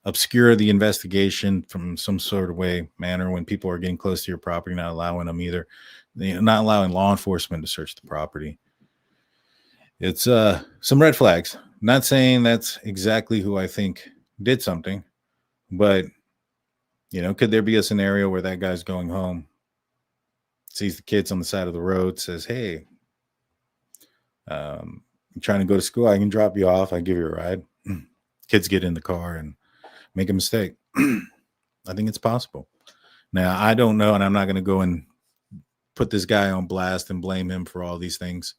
obscure the investigation from some sort of manner when people are getting close to your property, not allowing them either, not allowing law enforcement to search the property. It's some red flags. Not saying that's exactly who I think did something, but could there be a scenario where that guy's going home, sees the kids on the side of the road, says, hey, I'm trying to go to school, I can drop you off, I give you a ride. Kids get in the car and make a mistake. I think it's possible. Now, I don't know, and I'm not going to go and put this guy on blast and blame him for all these things.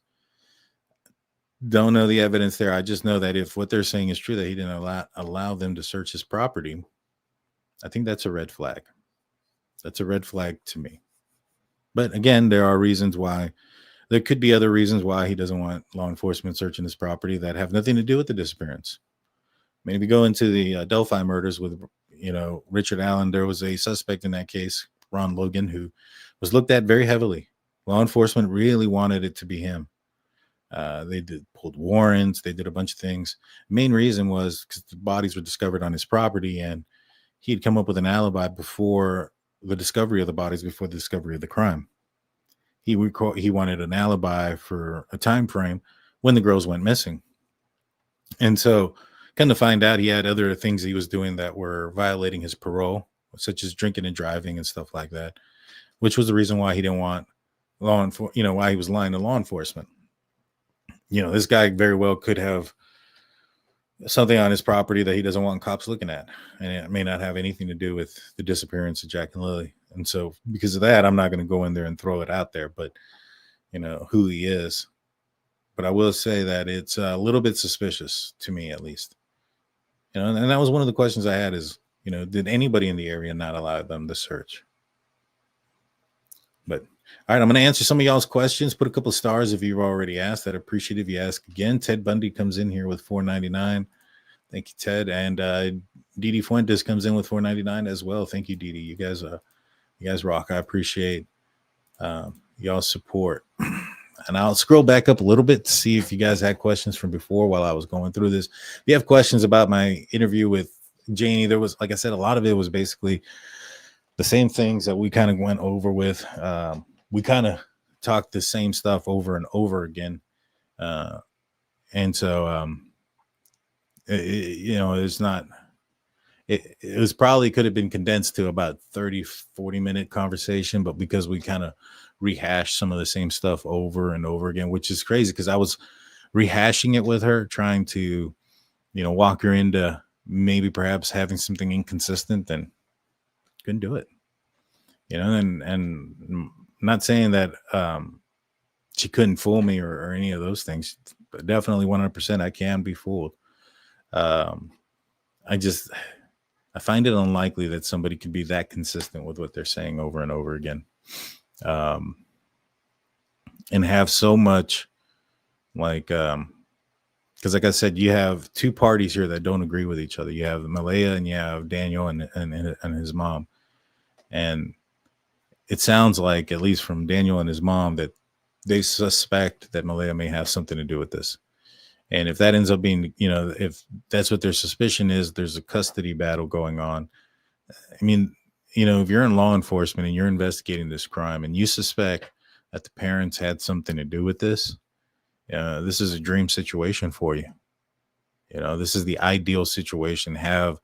Don't know the evidence there. I just know that if what they're saying is true, that he didn't allow them to search his property, I think that's a red flag. That's a red flag to me. But again, there could be other reasons why he doesn't want law enforcement searching his property that have nothing to do with the disappearance. Maybe go into the Delphi murders with, Richard Allen. There was a suspect in that case, Ron Logan, who was looked at very heavily. Law enforcement really wanted it to be him. They pulled warrants. They did a bunch of things. Main reason was because the bodies were discovered on his property, and he'd come up with an alibi before the discovery of the bodies, before the discovery of the crime. He wanted an alibi for a time frame when the girls went missing. And so come to find out, he had other things he was doing that were violating his parole, such as drinking and driving and stuff like that, which was the reason why he didn't want why he was lying to law enforcement. This guy very well could have something on his property that he doesn't want cops looking at, and it may not have anything to do with the disappearance of Jack and Lilly. And so because of that, I'm not going to go in there and throw it out there, but who he is. But I will say that it's a little bit suspicious to me, at least. And that was one of the questions I had is, did anybody in the area not allow them to search? But all right, I'm going to answer some of y'all's questions. Put a couple of stars if you've already asked. I'd appreciate if you ask again. Ted Bundy comes in here with $4.99. Thank you, Ted. And Didi Fuentes comes in with $4.99 as well. Thank you, Didi. You guys rock. I appreciate y'all's support. And I'll scroll back up a little bit to see if you guys had questions from before while I was going through this. If you have questions about my interview with Janie, there was, like I said, a lot of it was basically the same things that we kind of went over with. We kind of talked the same stuff over and over again. And so, it's not, it was probably could have been condensed to about 30-40 minute conversation, but because we kind of rehashed some of the same stuff over and over again, which is crazy because I was rehashing it with her, trying to, walk her into maybe perhaps having something inconsistent, and couldn't do it, and I'm not saying that she couldn't fool me or any of those things, but definitely 100% I can be fooled. I find it unlikely that somebody could be that consistent with what they're saying over and over again. And have so much because like I said, you have two parties here that don't agree with each other. You have Malaya and you have Daniel and his mom. And it sounds like, at least from Daniel and his mom, that they suspect that Malaya may have something to do with this. And if that ends up being, if that's what their suspicion is, there's a custody battle going on. I mean, if you're in law enforcement and you're investigating this crime and you suspect that the parents had something to do with this, this is a dream situation for you. This is the ideal situation. Have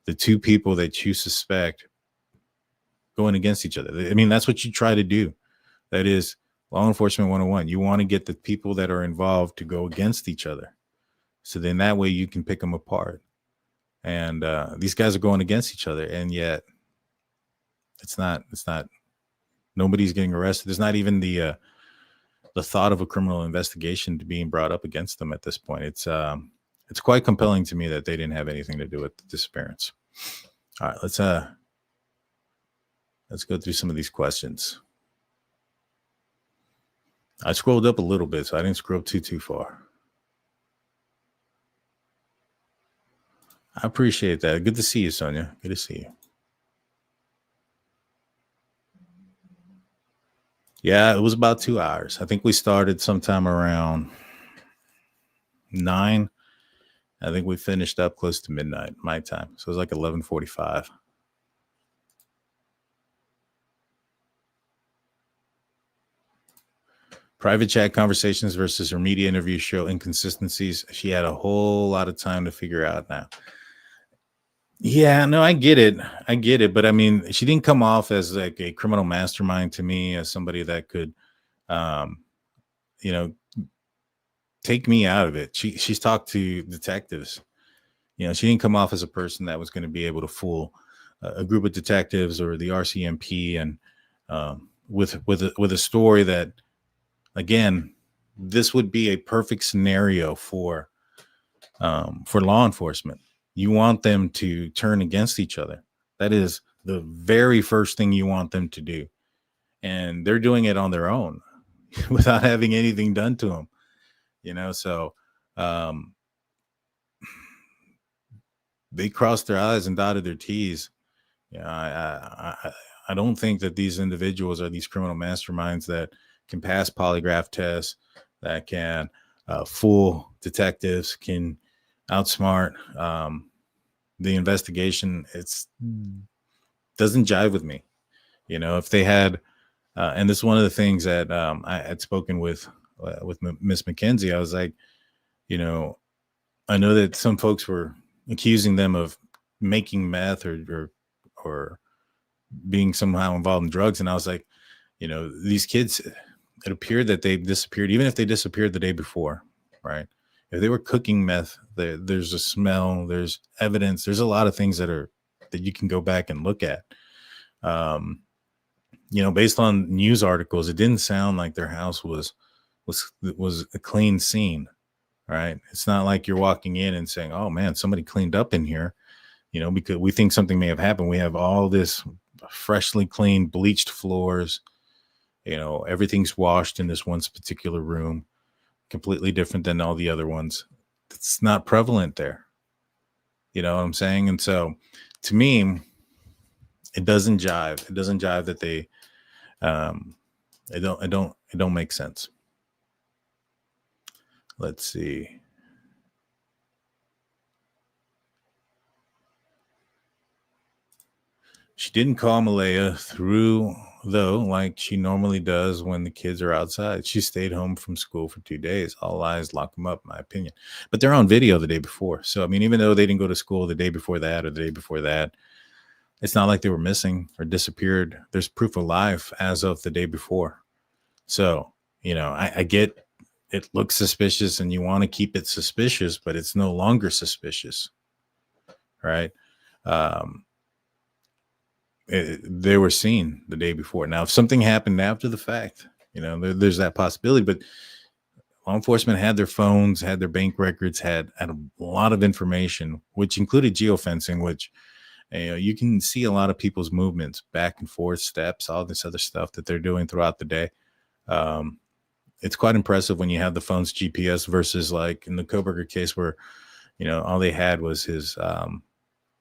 the two people that you suspect going against each other. I mean, that's what you try to do. That is law enforcement 101. You want to get the people that are involved to go against each other. So then that way you can pick them apart. And these guys are going against each other. And yet it's not, nobody's getting arrested. There's not even the thought of a criminal investigation to being brought up against them at this point. It's quite compelling to me that they didn't have anything to do with the disappearance. All right, let's go through some of these questions. I scrolled up a little bit, so I didn't scroll too far. I appreciate that. Good to see you, Sonia. Good to see you. Yeah, it was about 2 hours. I think we started sometime around 9. I think we finished up close to midnight, my time. So it was like 11:45. Private chat conversations versus her media interview show inconsistencies. She had a whole lot of time to figure out now. Yeah, no, I get it. But I mean, she didn't come off as like a criminal mastermind to me, as somebody that could, take me out of it. She's talked to detectives. She didn't come off as a person that was going to be able to fool a group of detectives or the RCMP, and with a story that, again, this would be a perfect scenario for law enforcement. You want them to turn against each other. That is the very first thing you want them to do. And they're doing it on their own without having anything done to them. So they crossed their I's and dotted their T's. I don't think that these individuals are these criminal masterminds that can pass polygraph tests, that can fool detectives, can outsmart the investigation. It's doesn't jive with me. If they had, and this is one of the things that I had spoken with Miss McKenzie. I was like, I know that some folks were accusing them of making meth or being somehow involved in drugs, and I was like, these kids, it appeared that they disappeared, even if they disappeared the day before, right? if they were cooking meth, there's a smell, there's evidence, there's a lot of things that you can go back and look at. Based on news articles, it didn't sound like their house was a clean scene, right? It's not like you're walking in and saying, oh man, somebody cleaned up in here, because we think something may have happened. We have all this freshly cleaned, bleached floors, everything's washed in this one particular room, completely different than all the other ones. It's not prevalent there. You know what I'm saying? And so to me, it doesn't jive. It doesn't jive that they, it don't make sense. Let's see. She didn't call Malaya through, though, like she normally does when the kids are outside. She stayed home from school for 2 days. All lies, lock them up, in my opinion. But they're on video the day before. So, I mean, even though they didn't go to school the day before that or the day before that, it's not like they were missing or disappeared. There's proof of life as of the day before. So, I get it looks suspicious and you want to keep it suspicious, but it's no longer suspicious, right? They were seen the day before. Now, if something happened after the fact, there's that possibility, but law enforcement had their phones, had their bank records, had a lot of information, which included geofencing, which, you can see a lot of people's movements, back and forth, steps, all this other stuff that they're doing throughout the day. It's quite impressive when you have the phone's GPS versus like in the Koberger case where, all they had was his,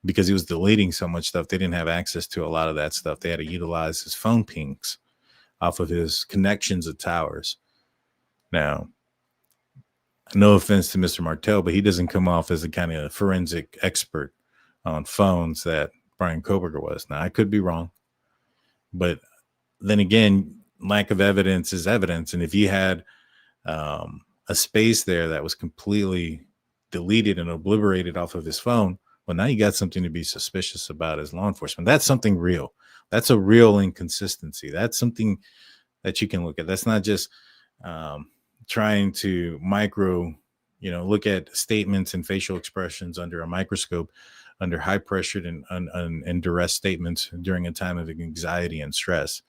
because he was deleting so much stuff, they didn't have access to a lot of that stuff. They had to utilize his phone pings off of his connections of towers. Now, no offense to Mr. Martell, but he doesn't come off as a kind of forensic expert on phones that Brian Koberger was. Now, I could be wrong, but then again, lack of evidence is evidence. And if you had a space there that was completely deleted and obliterated off of his phone, well, now you got something to be suspicious about as law enforcement. That's something real. That's a real inconsistency. That's something that you can look at. That's not just trying to look at statements and facial expressions under a microscope, under high pressured and duress statements during a time of anxiety and stress.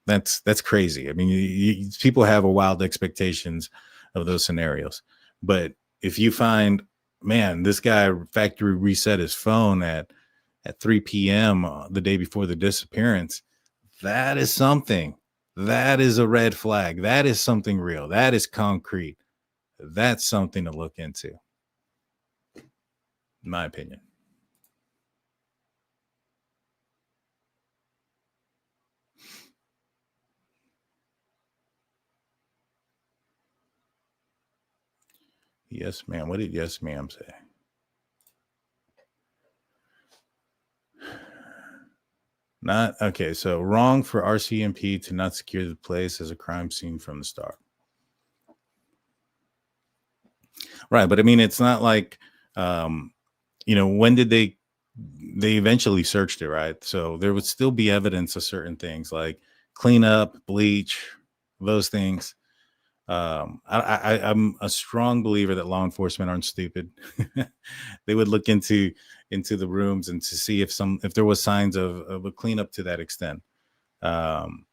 That's crazy. I mean, people have a wild expectations of those scenarios, but if you find, man, this guy factory reset his phone at 3 p.m. The day before the disappearance, that is something. That is a red flag. That is something real. That is concrete. That's something to look into, in my opinion. Yes, ma'am. What did yes, ma'am say? Not okay. So wrong for RCMP to not secure the place as a crime scene from the start. Right. But I mean, it's not like, when did they eventually searched it, right? So there would still be evidence of certain things like cleanup, bleach, those things. I'm a strong believer that law enforcement aren't stupid. They would look into the rooms and to see if there was signs of a cleanup to that extent. And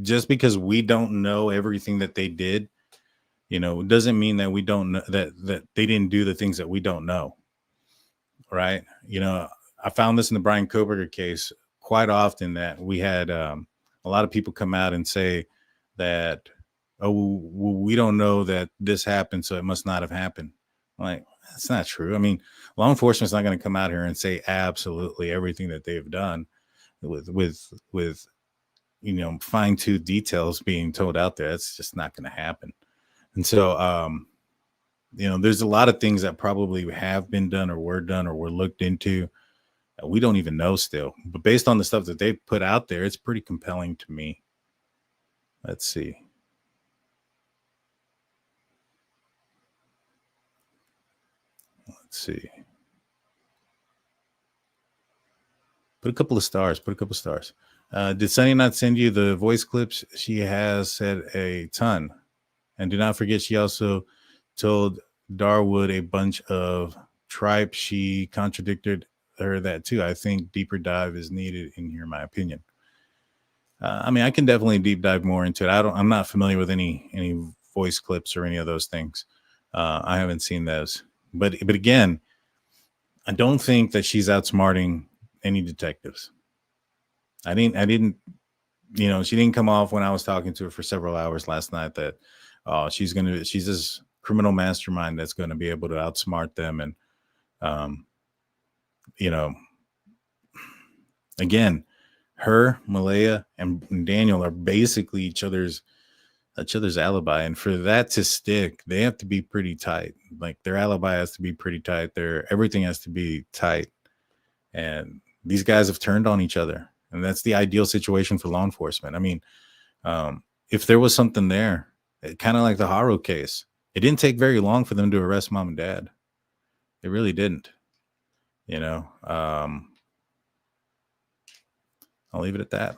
just because we don't know everything that they did, doesn't mean that we don't know that they didn't do the things that we don't know. Right. I found this in the Brian Koberger case quite often that we had a lot of people come out and say that, oh, well, we don't know that this happened, so it must not have happened. Like, that's not true. I mean, law enforcement's not going to come out here and say absolutely everything that they've done with fine-tuned details being told out there. That's just not going to happen. And so, there's a lot of things that probably have been done or were looked into. We don't even know still. But based on the stuff that they put out there, it's pretty compelling to me. Let's see. Put a couple of stars. Did Sunny not send you the voice clips? She has said a ton. And do not forget, she also told Darwood a bunch of tripe. She contradicted her that too. I think deeper dive is needed in here, in my opinion. I mean, I can definitely deep dive more into it. I'm not familiar with any voice clips or any of those things. I haven't seen those, but again, I don't think that she's outsmarting any detectives. I didn't, she didn't come off when I was talking to her for several hours last night that she's this criminal mastermind that's going to be able to outsmart them. And, again, her, Malaya, and Daniel are basically each other's alibi. And for that to stick, they have to be pretty tight. Like their alibi has to be pretty tight. Everything has to be tight. And these guys have turned on each other. And that's the ideal situation for law enforcement. I mean, if there was something there, kind of like the Haro case, it didn't take very long for them to arrest mom and dad. It really didn't. I'll leave it at that.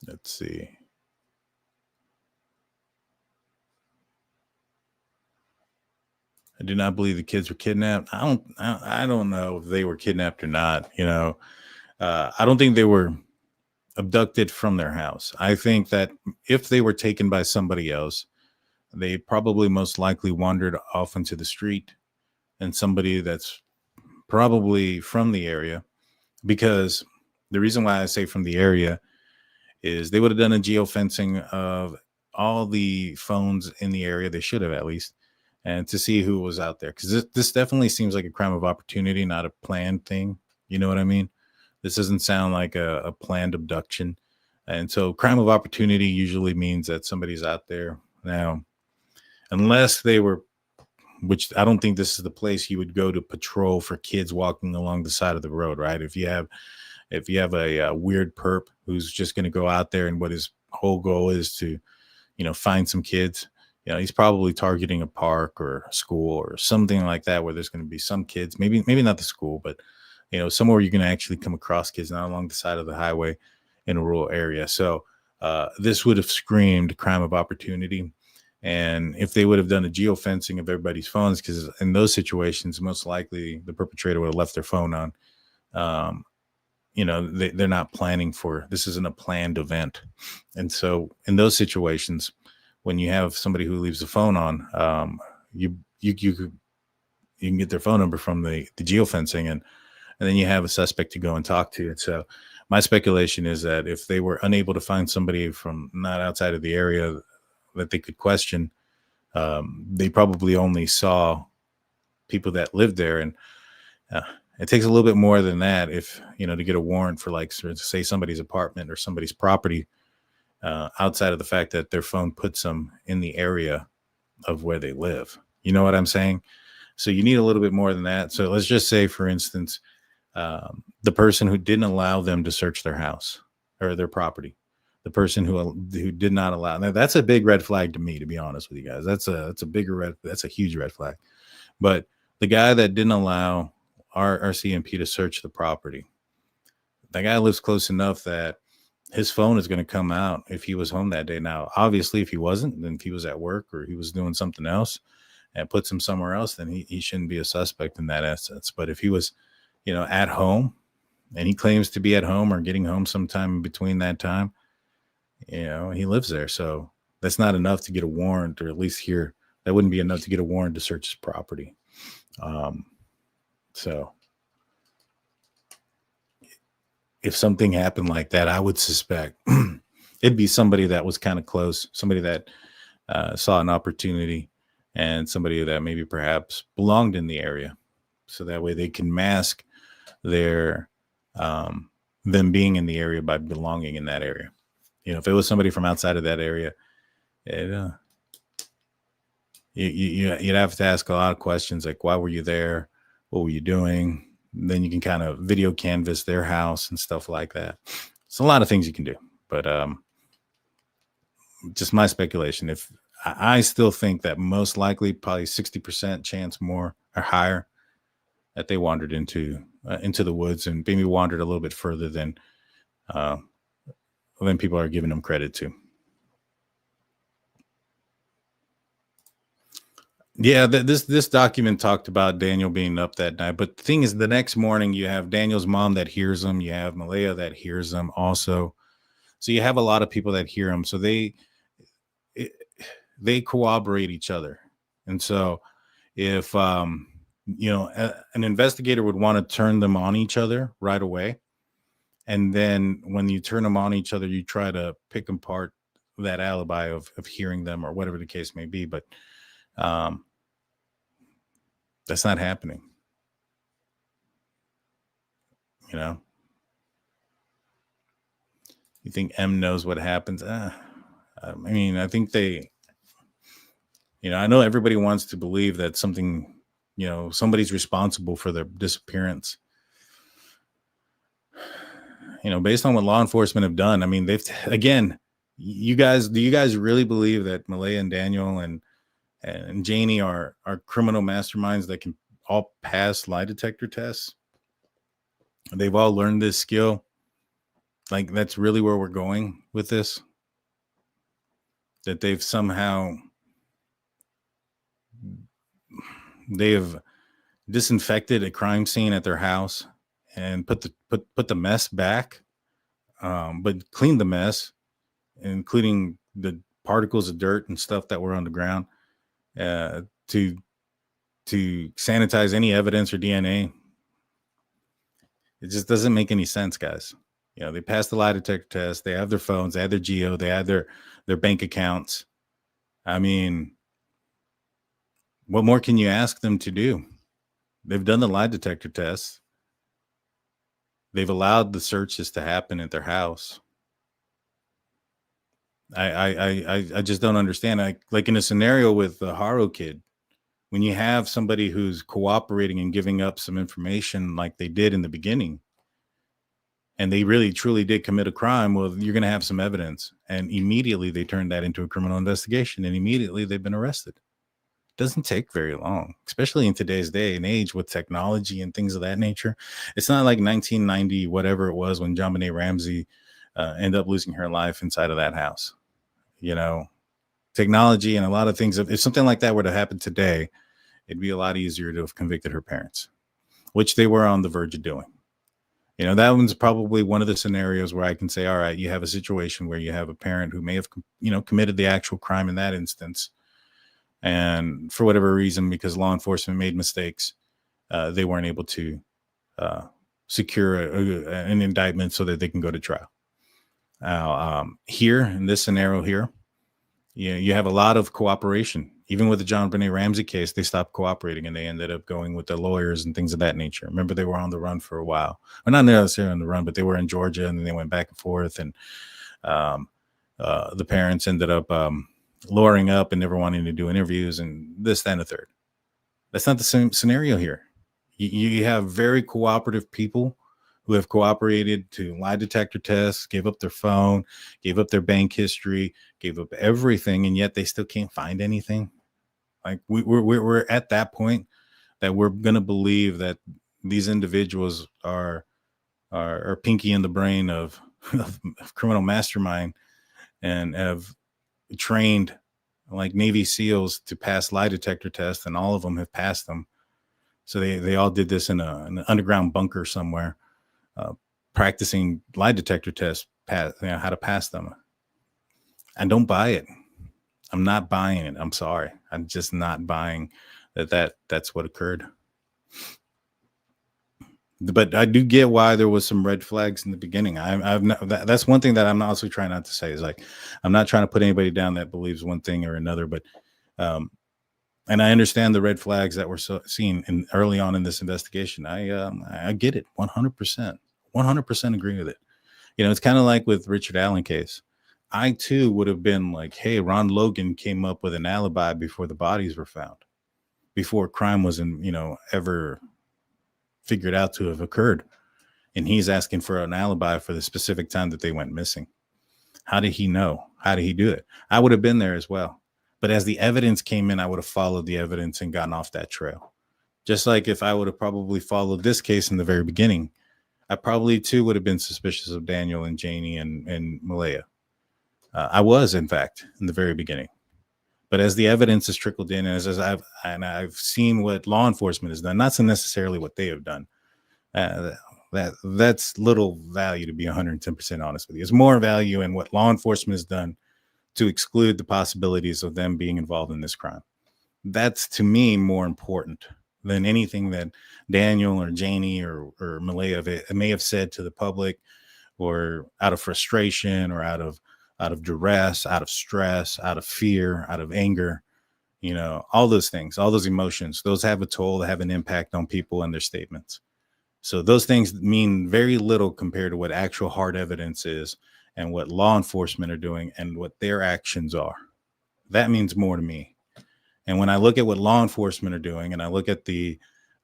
Let's see. I do not believe the kids were kidnapped. I don't know if they were kidnapped or not. I don't think they were abducted from their house. I think that if they were taken by somebody else, they probably most likely wandered off into the street, and somebody that's probably from the area, because the reason why I say from the area is they would have done a geofencing of all the phones in the area. They should have, at least, and to see who was out there. Because this definitely seems like a crime of opportunity, not a planned thing. You know what I mean? This doesn't sound like a planned abduction. And so crime of opportunity usually means that somebody's out there. Now, unless they were, which I don't think this is the place you would go to patrol for kids walking along the side of the road, right? If you have a weird perp who's just going to go out there and what his whole goal is to, find some kids, he's probably targeting a park or a school or something like that where there's going to be some kids, maybe not the school, but, somewhere you're going to actually come across kids, not along the side of the highway in a rural area. So this would have screamed crime of opportunity. And if they would have done a geofencing of everybody's phones, because in those situations, most likely the perpetrator would have left their phone on. They're not planning for, this isn't a planned event. And so in those situations, when you have somebody who leaves the phone on, you can get their phone number from the geofencing, and then you have a suspect to go and talk to. And so my speculation is that if they were unable to find somebody from not outside of the area that they could question, they probably only saw people that lived there. And it takes a little bit more than that if, to get a warrant for, like, say somebody's apartment or somebody's property, outside of the fact that their phone puts them in the area of where they live. You know what I'm saying? So you need a little bit more than that. So let's just say, for instance, the person who didn't allow them to search their house or their property, the person who did not allow. Now, that's a big red flag to me, to be honest with you guys. That's a huge red flag. But the guy that didn't allow our CMP to search the property, that guy lives close enough that his phone is going to come out if he was home that day. Now, obviously, if he wasn't, then if he was at work or he was doing something else and puts him somewhere else, then he shouldn't be a suspect in that essence. But if he was, at home, and he claims to be at home or getting home sometime in between that time, he lives there. So that's not enough to get a warrant, or at least here, that wouldn't be enough to get a warrant to search his property. So if something happened like that, I would suspect it'd be somebody that was kind of close, somebody that saw an opportunity, and somebody that maybe perhaps belonged in the area. So that way they can mask their them being in the area by belonging in that area. If it was somebody from outside of that area, you'd have to ask a lot of questions, like, why were you there? What were you doing? Then you can kind of video canvas their house and stuff like that. It's a lot of things you can do, but just my speculation. If I still think that most likely, probably 60% chance more or higher, that they wandered into the woods and maybe wandered a little bit further than than people are giving them credit to. Yeah, this document talked about Daniel being up that night, but the thing is, the next morning you have Daniel's mom that hears him, you have Malaya that hears him also, so you have a lot of people that hear him, so they corroborate each other. And so if an investigator would want to turn them on each other right away, and then when you turn them on each other, you try to pick apart that alibi of hearing them or whatever the case may be, but that's not happening. You think M knows what happens? I mean, I think they, I know everybody wants to believe that something, somebody's responsible for their disappearance. Based on what law enforcement have done, I mean, do you guys really believe that Malaya and Daniel and Janie are criminal masterminds that can all pass lie detector tests? They've all learned this skill. Like, that's really where we're going with this? That they've disinfected a crime scene at their house and put the mess back, but cleaned the mess, including the particles of dirt and stuff that were on the ground, to sanitize any evidence or DNA. It just doesn't make any sense, guys. They passed the lie detector test. They have their phones. They have their geo. They have their bank accounts. I mean, what more can you ask them to do? They've done the lie detector tests. They've allowed the searches to happen at their house. I just don't understand. Like in a scenario with the Haro kid, when you have somebody who's cooperating and giving up some information like they did in the beginning, and they really truly did commit a crime, well, you're going to have some evidence. And immediately they turned that into a criminal investigation, and immediately they've been arrested. It doesn't take very long, especially in today's day and age with technology and things of that nature. It's not like 1990, whatever it was, when JonBenet Ramsey ended up losing her life inside of that house. Technology and a lot of things. If something like that were to happen today, it'd be a lot easier to have convicted her parents, which they were on the verge of doing. That one's probably one of the scenarios where I can say, all right, you have a situation where you have a parent who may have, committed the actual crime in that instance. And for whatever reason, because law enforcement made mistakes, they weren't able to secure an indictment so that they can go to trial. Here in this scenario here, you have a lot of cooperation. Even with the JonBenet Ramsey case, they stopped cooperating and they ended up going with the lawyers and things of that nature. Remember, they were on the run for a while. Well, not necessarily on the run, but they were in Georgia and then they went back and forth. And the parents ended up lowering up and never wanting to do interviews and this, that, and the third. That's not the same scenario here. You have very cooperative people who have cooperated to lie detector tests, gave up their phone, gave up their bank history, gave up everything, and yet they still can't find anything. Like we're at that point that we're gonna believe that these individuals are pinky in the brain of criminal mastermind and have trained like Navy SEALs to pass lie detector tests, and all of them have passed them. So they all did this in an underground bunker somewhere, practicing lie detector tests, how to pass them. I don't buy it. I'm not buying it. I'm sorry. I'm just not buying that's what occurred. But I do get why there was some red flags in the beginning. That's one thing that I'm also trying not to say is like, I'm not trying to put anybody down that believes one thing or another, but, and I understand the red flags that were seen early on in this investigation. I get it 100% agree with it. It's kind of like with Richard Allen case. I too would have been like, hey, Ron Logan came up with an alibi before the bodies were found, before crime wasn't, ever figured out to have occurred. And he's asking for an alibi for the specific time that they went missing. How did he know? How did he do it? I would have been there as well. But as the evidence came in, I would have followed the evidence and gotten off that trail. Just like if I would have probably followed this case in the very beginning, I probably too would have been suspicious of Daniel and Janie and Malaya. I was, in fact, in the very beginning. But as the evidence has trickled in, and as I've seen what law enforcement has done, not so necessarily what they have done. That's little value, to be 110% honest with you. There's more value in what law enforcement has done to exclude the possibilities of them being involved in this crime. That's, to me, more important than anything that Daniel or Janie or Malaya may have said to the public, or out of frustration, or out of duress, out of stress, out of fear, out of anger. All those things, all those emotions, those have a toll, they have an impact on people and their statements. So those things mean very little compared to what actual hard evidence is, and what law enforcement are doing, and what their actions are. That means more to me. And when I look at what law enforcement are doing, and I look at the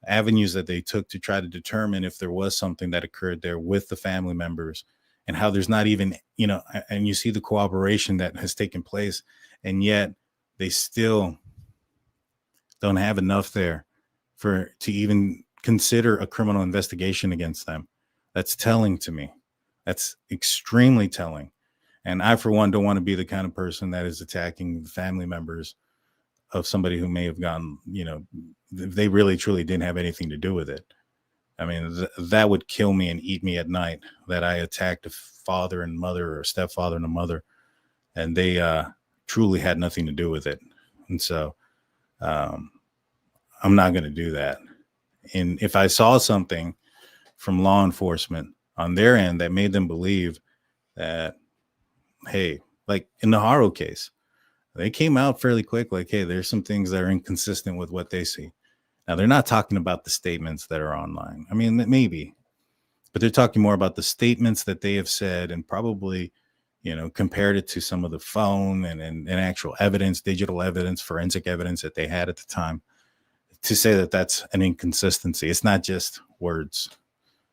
avenues that they took to try to determine if there was something that occurred there with the family members, and how there's not even, and you see the cooperation that has taken place, and yet they still don't have enough there to even consider a criminal investigation against them. That's telling to me. That's extremely telling. And I, for one, don't want to be the kind of person that is attacking the family members of somebody who may have gone, they really truly didn't have anything to do with it. I mean, that would kill me and eat me at night, that I attacked a father and mother, or a stepfather and a mother, and they truly had nothing to do with it. And so I'm not going to do that. And if I saw something from law enforcement on their end that made them believe that, hey, like in the Haro case, they came out fairly quick, like, hey, there's some things that are inconsistent with what they see. Now, they're not talking about the statements that are online. I mean, maybe, but they're talking more about the statements that they have said, and probably, compared it to some of the phone and actual evidence, digital evidence, forensic evidence that they had at the time, to say that that's an inconsistency. It's not just words. I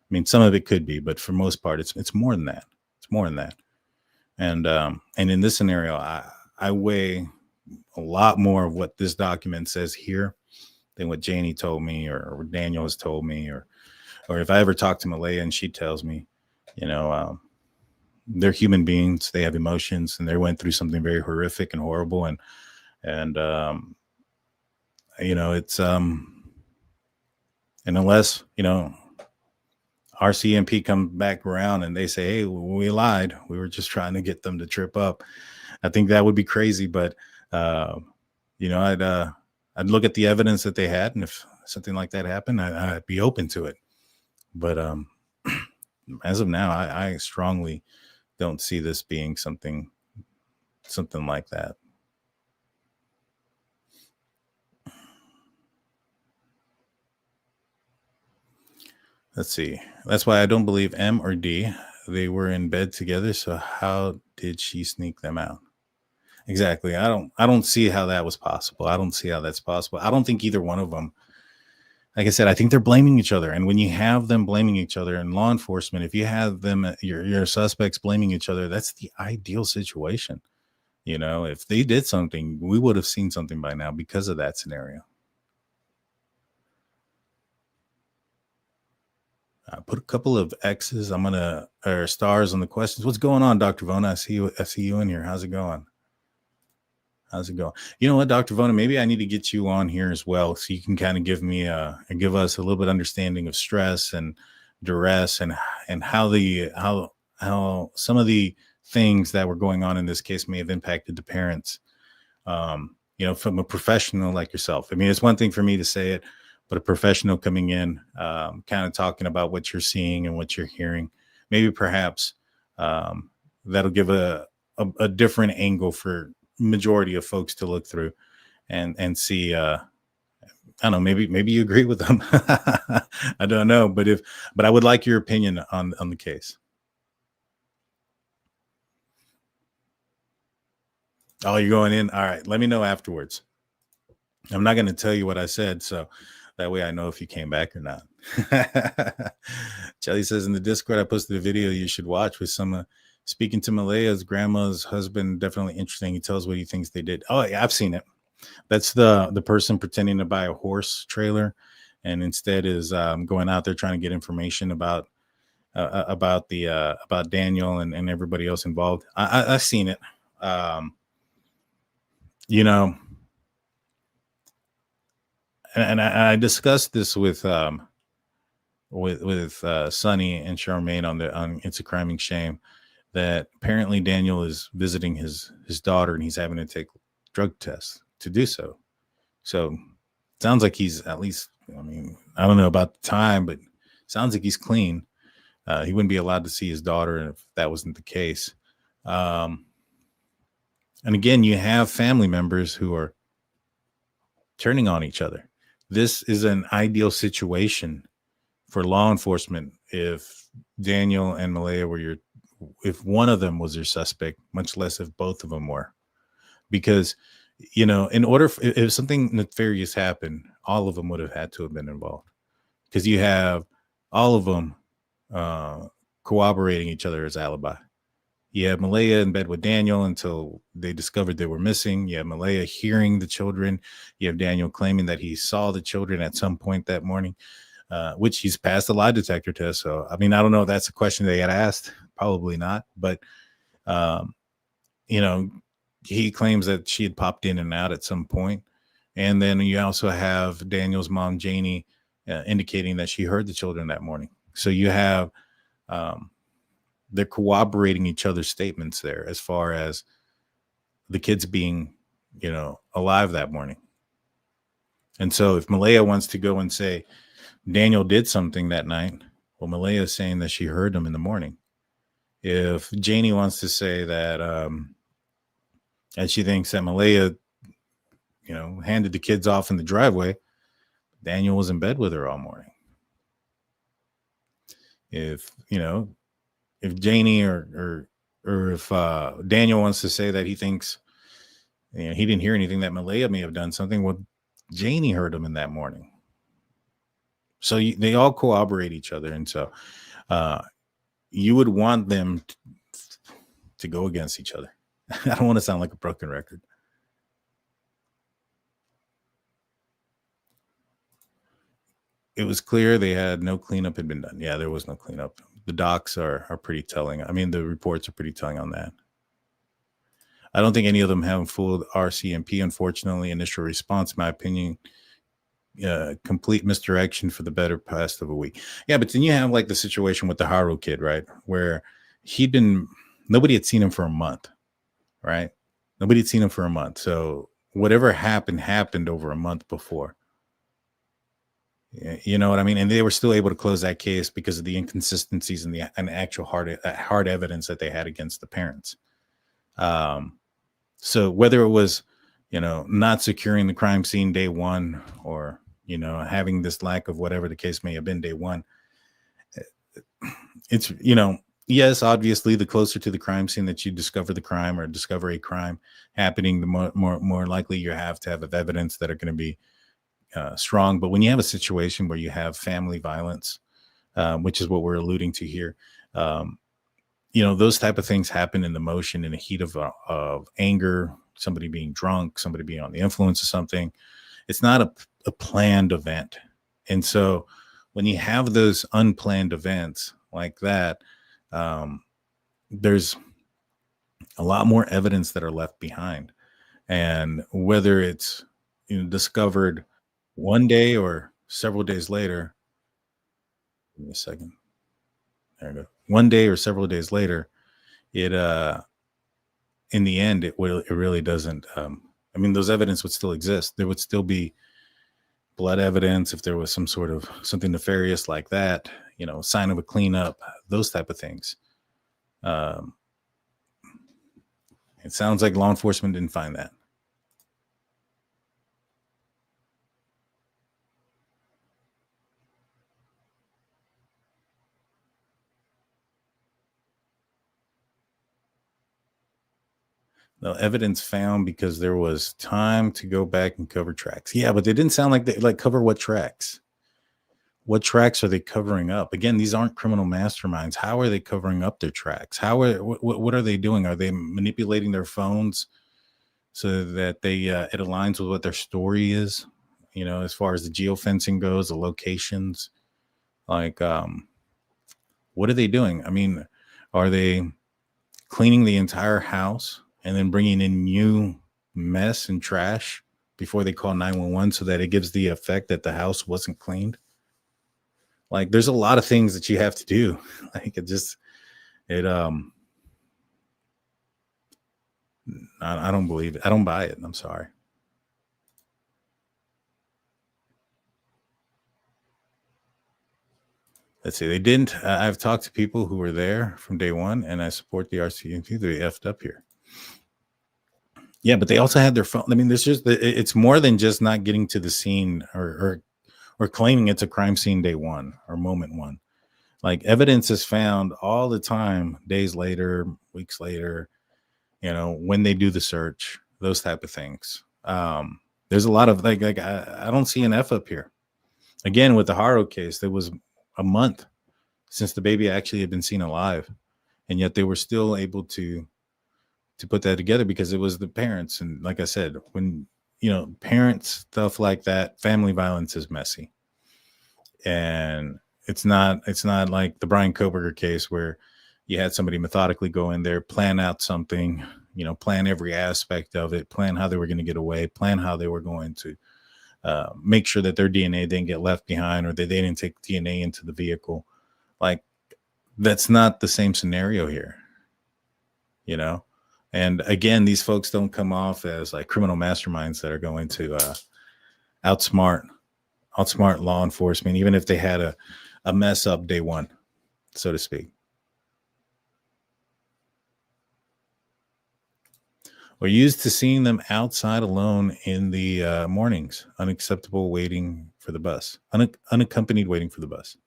mean, some of it could be, but for most part, it's more than that. It's more than that. And in this scenario, I weigh a lot more of what this document says here than what Janie told me, or Daniel has told me, or if I ever talk to Malaya and she tells me, they're human beings, they have emotions, and they went through something very horrific and horrible, and it's and unless RCMP come back around and they say, hey, we lied, we were just trying to get them to trip up, I think that would be crazy. But I'd look at the evidence that they had, and if something like that happened, I'd be open to it. But as of now, I strongly don't see this being something like that. Let's see. That's why I don't believe M or D. They were in bed together. So how did she sneak them out? Exactly. I don't see how that was possible. I don't see how that's possible. I don't think either one of them, like I said, I think they're blaming each other. And when you have them blaming each other in law enforcement, if you have them, your suspects blaming each other, that's the ideal situation. If they did something, we would have seen something by now because of that scenario. I put a couple of X's. Or stars on the questions. What's going on, Dr. Vona? I see you in here. How's it going? How's it going? You know what, Dr. Vona, maybe I need to get you on here as well, so you can kind of give us a little bit of understanding of stress and duress, and how some of the things that were going on in this case may have impacted the parents. From a professional like yourself. I mean, it's one thing for me to say it, but a professional coming in, kind of talking about what you're seeing and what you're hearing, maybe perhaps that'll give a different angle for majority of folks to look through and see. I don't know, maybe you agree with them. I don't know, but I would like your opinion on the case. Oh, you're going in? All right, let me know afterwards. I'm not going to tell you what I said, so that way I know if you came back or not. Jelly says in the Discord, I posted a video you should watch with some speaking to Malaya's grandma's husband. Definitely interesting. He tells what he thinks they did. Oh, yeah, I've seen it. That's the person pretending to buy a horse trailer, and instead is going out there trying to get information about about Daniel and everybody else involved. I've seen it. You know, and I discussed this with Sonny and Charmaine on It's a Crime and Shame, that apparently Daniel is visiting his daughter and he's having to take drug tests to do so. So sounds like he's at least, I mean, I don't know about the time, but sounds like he's clean. He wouldn't be allowed to see his daughter if that wasn't the case. And again, you have family members who are turning on each other. This is an ideal situation for law enforcement if Daniel and Malaya were if one of them was your suspect, much less if both of them were. Because, you know, in order if something nefarious happened, all of them would have had to have been involved. Because you have all of them corroborating each other as alibi. You have Malaya in bed with Daniel until they discovered they were missing. You have Malaya hearing the children. You have Daniel claiming that he saw the children at some point that morning, which he's passed the lie detector test. So, I mean, I don't know if that's a question they had asked. Probably not. But, you know, he claims that she had popped in and out at some point. And then you also have Daniel's mom, Janie, indicating that she heard the children that morning. So you have... they're corroborating each other's statements there as far as the kids being, you know, alive that morning. And so if Malaya wants to go and say Daniel did something that night, well, Malaya is saying that she heard him in the morning. If Janie wants to say that, and she thinks that Malaya, you know, handed the kids off in the driveway, Daniel was in bed with her all morning. If, you know, if Janie or if Daniel wants to say that he thinks, you know, he didn't hear anything, that Malaya may have done something, well, Janie heard him in that morning. So they all corroborate each other. And so you would want them to go against each other. I don't want to sound like a broken record. It was clear they had no cleanup had been done. Yeah, there was no cleanup. The docs are pretty telling. I mean, the reports are pretty telling on that. I don't think any of them have fooled RCMP, unfortunately. Initial response, in my opinion, complete misdirection for the better past of a week. Yeah, but then you have like the situation with the Haro kid, right? Where nobody had seen him for a month, right? Nobody had seen him for a month. So whatever happened over a month before. You know what I mean? And they were still able to close that case because of the inconsistencies and the actual hard evidence that they had against the parents. So whether it was, you know, not securing the crime scene day one, or, you know, having this lack of whatever the case may have been day one, it's, you know, yes, obviously the closer to the crime scene that you discover the crime or discover a crime happening, the more likely you have to have evidence that are going to be strong. But when you have a situation where you have family violence, which is what we're alluding to here, you know, those type of things happen in the motion, in the heat of anger, somebody being drunk, somebody being on the influence of something. It's not a planned event. And so when you have those unplanned events like that, there's a lot more evidence that are left behind. And whether it's, you know, discovered one day or several days later, give me a second. There we go. One day or several days later, it in the end, it really doesn't. I mean, those evidence would still exist. There would still be blood evidence if there was some sort of something nefarious like that, you know, sign of a cleanup, those type of things. It sounds like law enforcement didn't find that. No evidence found because there was time to go back and cover tracks. Yeah, but they didn't sound like they like cover what tracks. What tracks are they covering up? Again, these aren't criminal masterminds. How are they covering up their tracks? What are they doing? Are they manipulating their phones so that they it aligns with what their story is? You know, as far as the geofencing goes, the locations, like What are they doing? I mean, are they cleaning the entire house and then bringing in new mess and trash before they call 911 so that it gives the effect that the house wasn't cleaned? Like, there's a lot of things that you have to do. Like, I don't believe it. I don't buy it. I'm sorry. Let's see. They didn't. I've talked to people who were there from day one, and I support the RCMP. They effed up here. Yeah, but they also had their phone. I mean, it's more than just not getting to the scene or claiming it's a crime scene day one or moment one. Like, evidence is found all the time, days later, weeks later, when they do the search, those type of things. There's a lot of I don't see an F up here. Again, with the Haro case, there was a month since the baby actually had been seen alive, and yet they were still able to put that together because it was the parents. And like I said, when parents, stuff like that, family violence is messy, and it's not like the Brian Koberger case where you had somebody methodically go in there, plan out something, plan every aspect of it, plan how they were going to get away, plan how they were going to make sure that their DNA didn't get left behind or that they didn't take DNA into the vehicle. Like, that's not the same scenario here, And again, these folks don't come off as like criminal masterminds that are going to outsmart law enforcement, even if they had a mess up day one, so to speak. We're used to seeing them outside alone in the mornings, unacceptable waiting for the bus, unaccompanied waiting for the bus.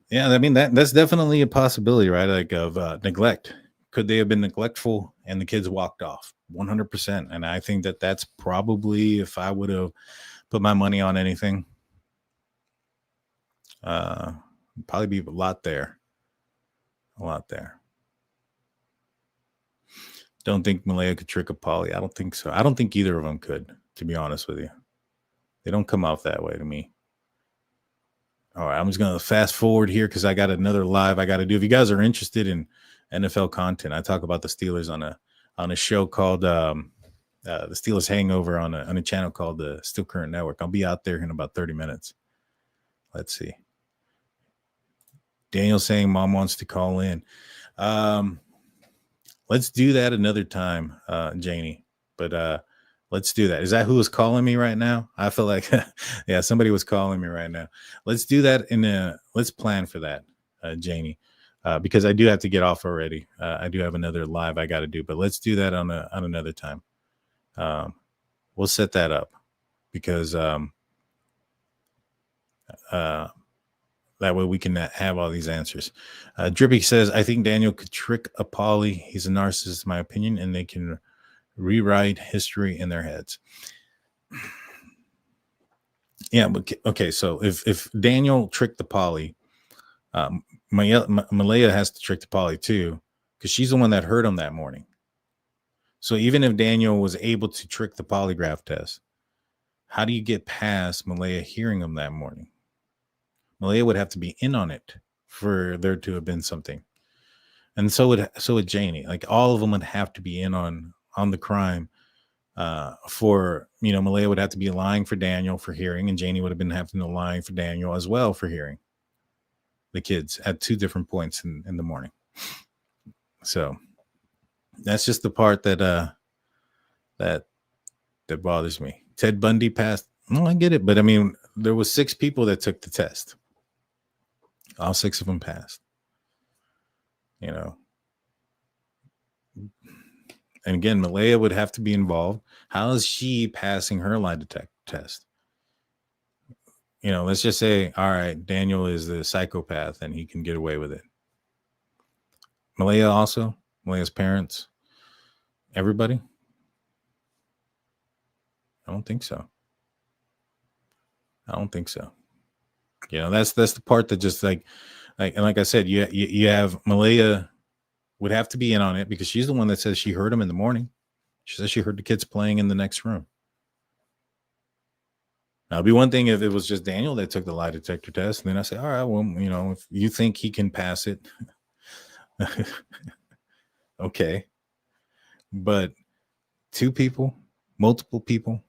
Yeah, I mean, that's definitely a possibility, right? Like, of neglect. Could they have been neglectful and the kids walked off? 100%. And I think that's probably, if I would have put my money on anything, probably be a lot there. Don't think Malaya could trick a Polly. I don't think so. I don't think either of them could, to be honest with you. They don't come off that way to me. All right, I'm just going to fast forward here because I got another live I got to do. If you guys are interested in NFL content, I talk about the Steelers on a show called the Steelers Hangover on a channel called the Still Current Network. I'll be out there in about 30 minutes. Let's see. Daniel saying mom wants to call in. Let's do that another time, Janie. But let's do that. Is that who is calling me right now? I feel like, yeah, somebody was calling me right now. Let's do that let's plan for that, Janie, because I do have to get off already. I do have another live I got to do, but let's do that on another time. We'll set that up because that way we can have all these answers. Drippy says, I think Daniel could trick a Polly. He's a narcissist, in my opinion, and they can rewrite history in their heads. Yeah, but okay, so if Daniel tricked the Polly, Malaya has to trick the Polly too, because she's the one that heard him that morning. So even if Daniel was able to trick the polygraph test, how do you get past Malaya hearing him that morning? Malaya would have to be in on it for there to have been something. And so would Janie. Like, all of them would have to be in on the crime for, Malaya would have to be lying for Daniel for hearing, and Janie would have been having to lie for Daniel as well for hearing the kids at two different points in the morning. So that's just the part that bothers me. Ted Bundy passed. No, I get it. But I mean, there was 6 people that took the test. All 6 of them passed. And again, Malaya would have to be involved. How is she passing her lie detector test? Let's just say, all right, Daniel is the psychopath and he can get away with it. Malaya also, Malaya's parents, everybody? I don't think so. That's the part that just like I said, you have Malaya would have to be in on it because she's the one that says she heard him in the morning. She says she heard the kids playing in the next room. Now, it'd be one thing if it was just Daniel that took the lie detector test, and then I say, all right, well, you know, if you think he can pass it, okay. But two people, multiple people,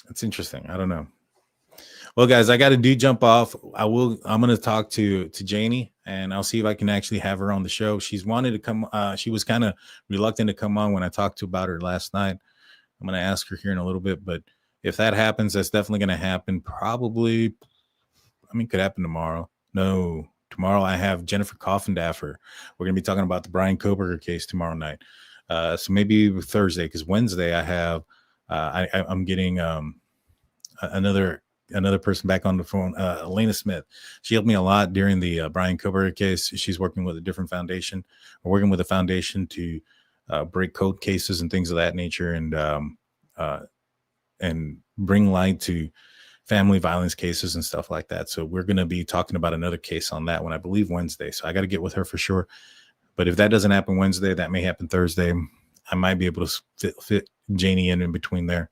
that's interesting. I don't know. Well, guys, I got to jump off. I'm going to talk to Janie, and I'll see if I can actually have her on the show. She's wanted to come. She was kind of reluctant to come on when I talked about her last night. I'm going to ask her here in a little bit, but if that happens, that's definitely going to happen. Probably, I mean, could happen tomorrow. No, tomorrow I have Jennifer Coffindaffer. We're going to be talking about the Brian Koberger case tomorrow night. So maybe Thursday, because Wednesday I have, I'm getting another person back on the phone, Elena Smith. She helped me a lot during the Brian Koberger case. She's working with a different foundation. We're working with a foundation to break code cases and things of that nature, and bring light to family violence cases and stuff like that. So we're going to be talking about another case on that one, I believe Wednesday. So I got to get with her for sure. But if that doesn't happen Wednesday, that may happen Thursday. I might be able to fit Janie in between there.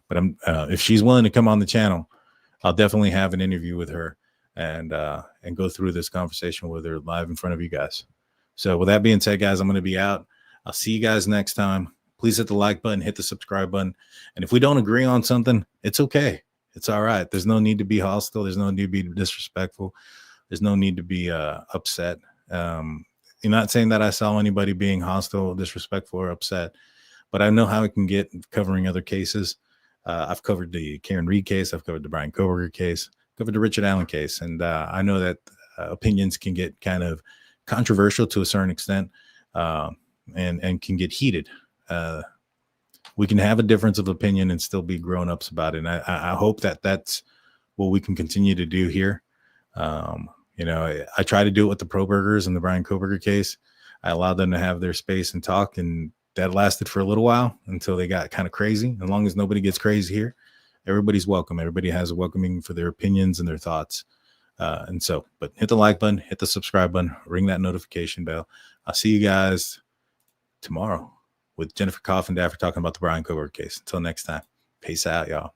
But if she's willing to come on the channel, I'll definitely have an interview with her and go through this conversation with her live in front of you guys. So with that being said, guys, I'm going to be out. I'll see you guys next time. Please hit the like button, hit the subscribe button. And if we don't agree on something, it's okay. It's all right. There's no need to be hostile. There's no need to be disrespectful. There's no need to be upset. You're not saying that I saw anybody being hostile, disrespectful, or upset, but I know how it can get covering other cases. I've covered the Karen Reed case. I've covered the Brian Koberger case, covered the Richard Allen case. And I know that opinions can get kind of controversial to a certain extent, and can get heated. We can have a difference of opinion and still be grown-ups about it. And I hope that that's what we can continue to do here. You know, I try to do it with the Probergers and the Brian Koberger case. I allowed them to have their space and talk, and that lasted for a little while until they got kind of crazy. As long as nobody gets crazy here, everybody's welcome. Everybody has a welcoming for their opinions and their thoughts. But hit the like button, hit the subscribe button, ring that notification bell. I'll see you guys tomorrow with Jennifer Coffindaffer talking about the Brian Koberger case. Until next time, peace out, y'all.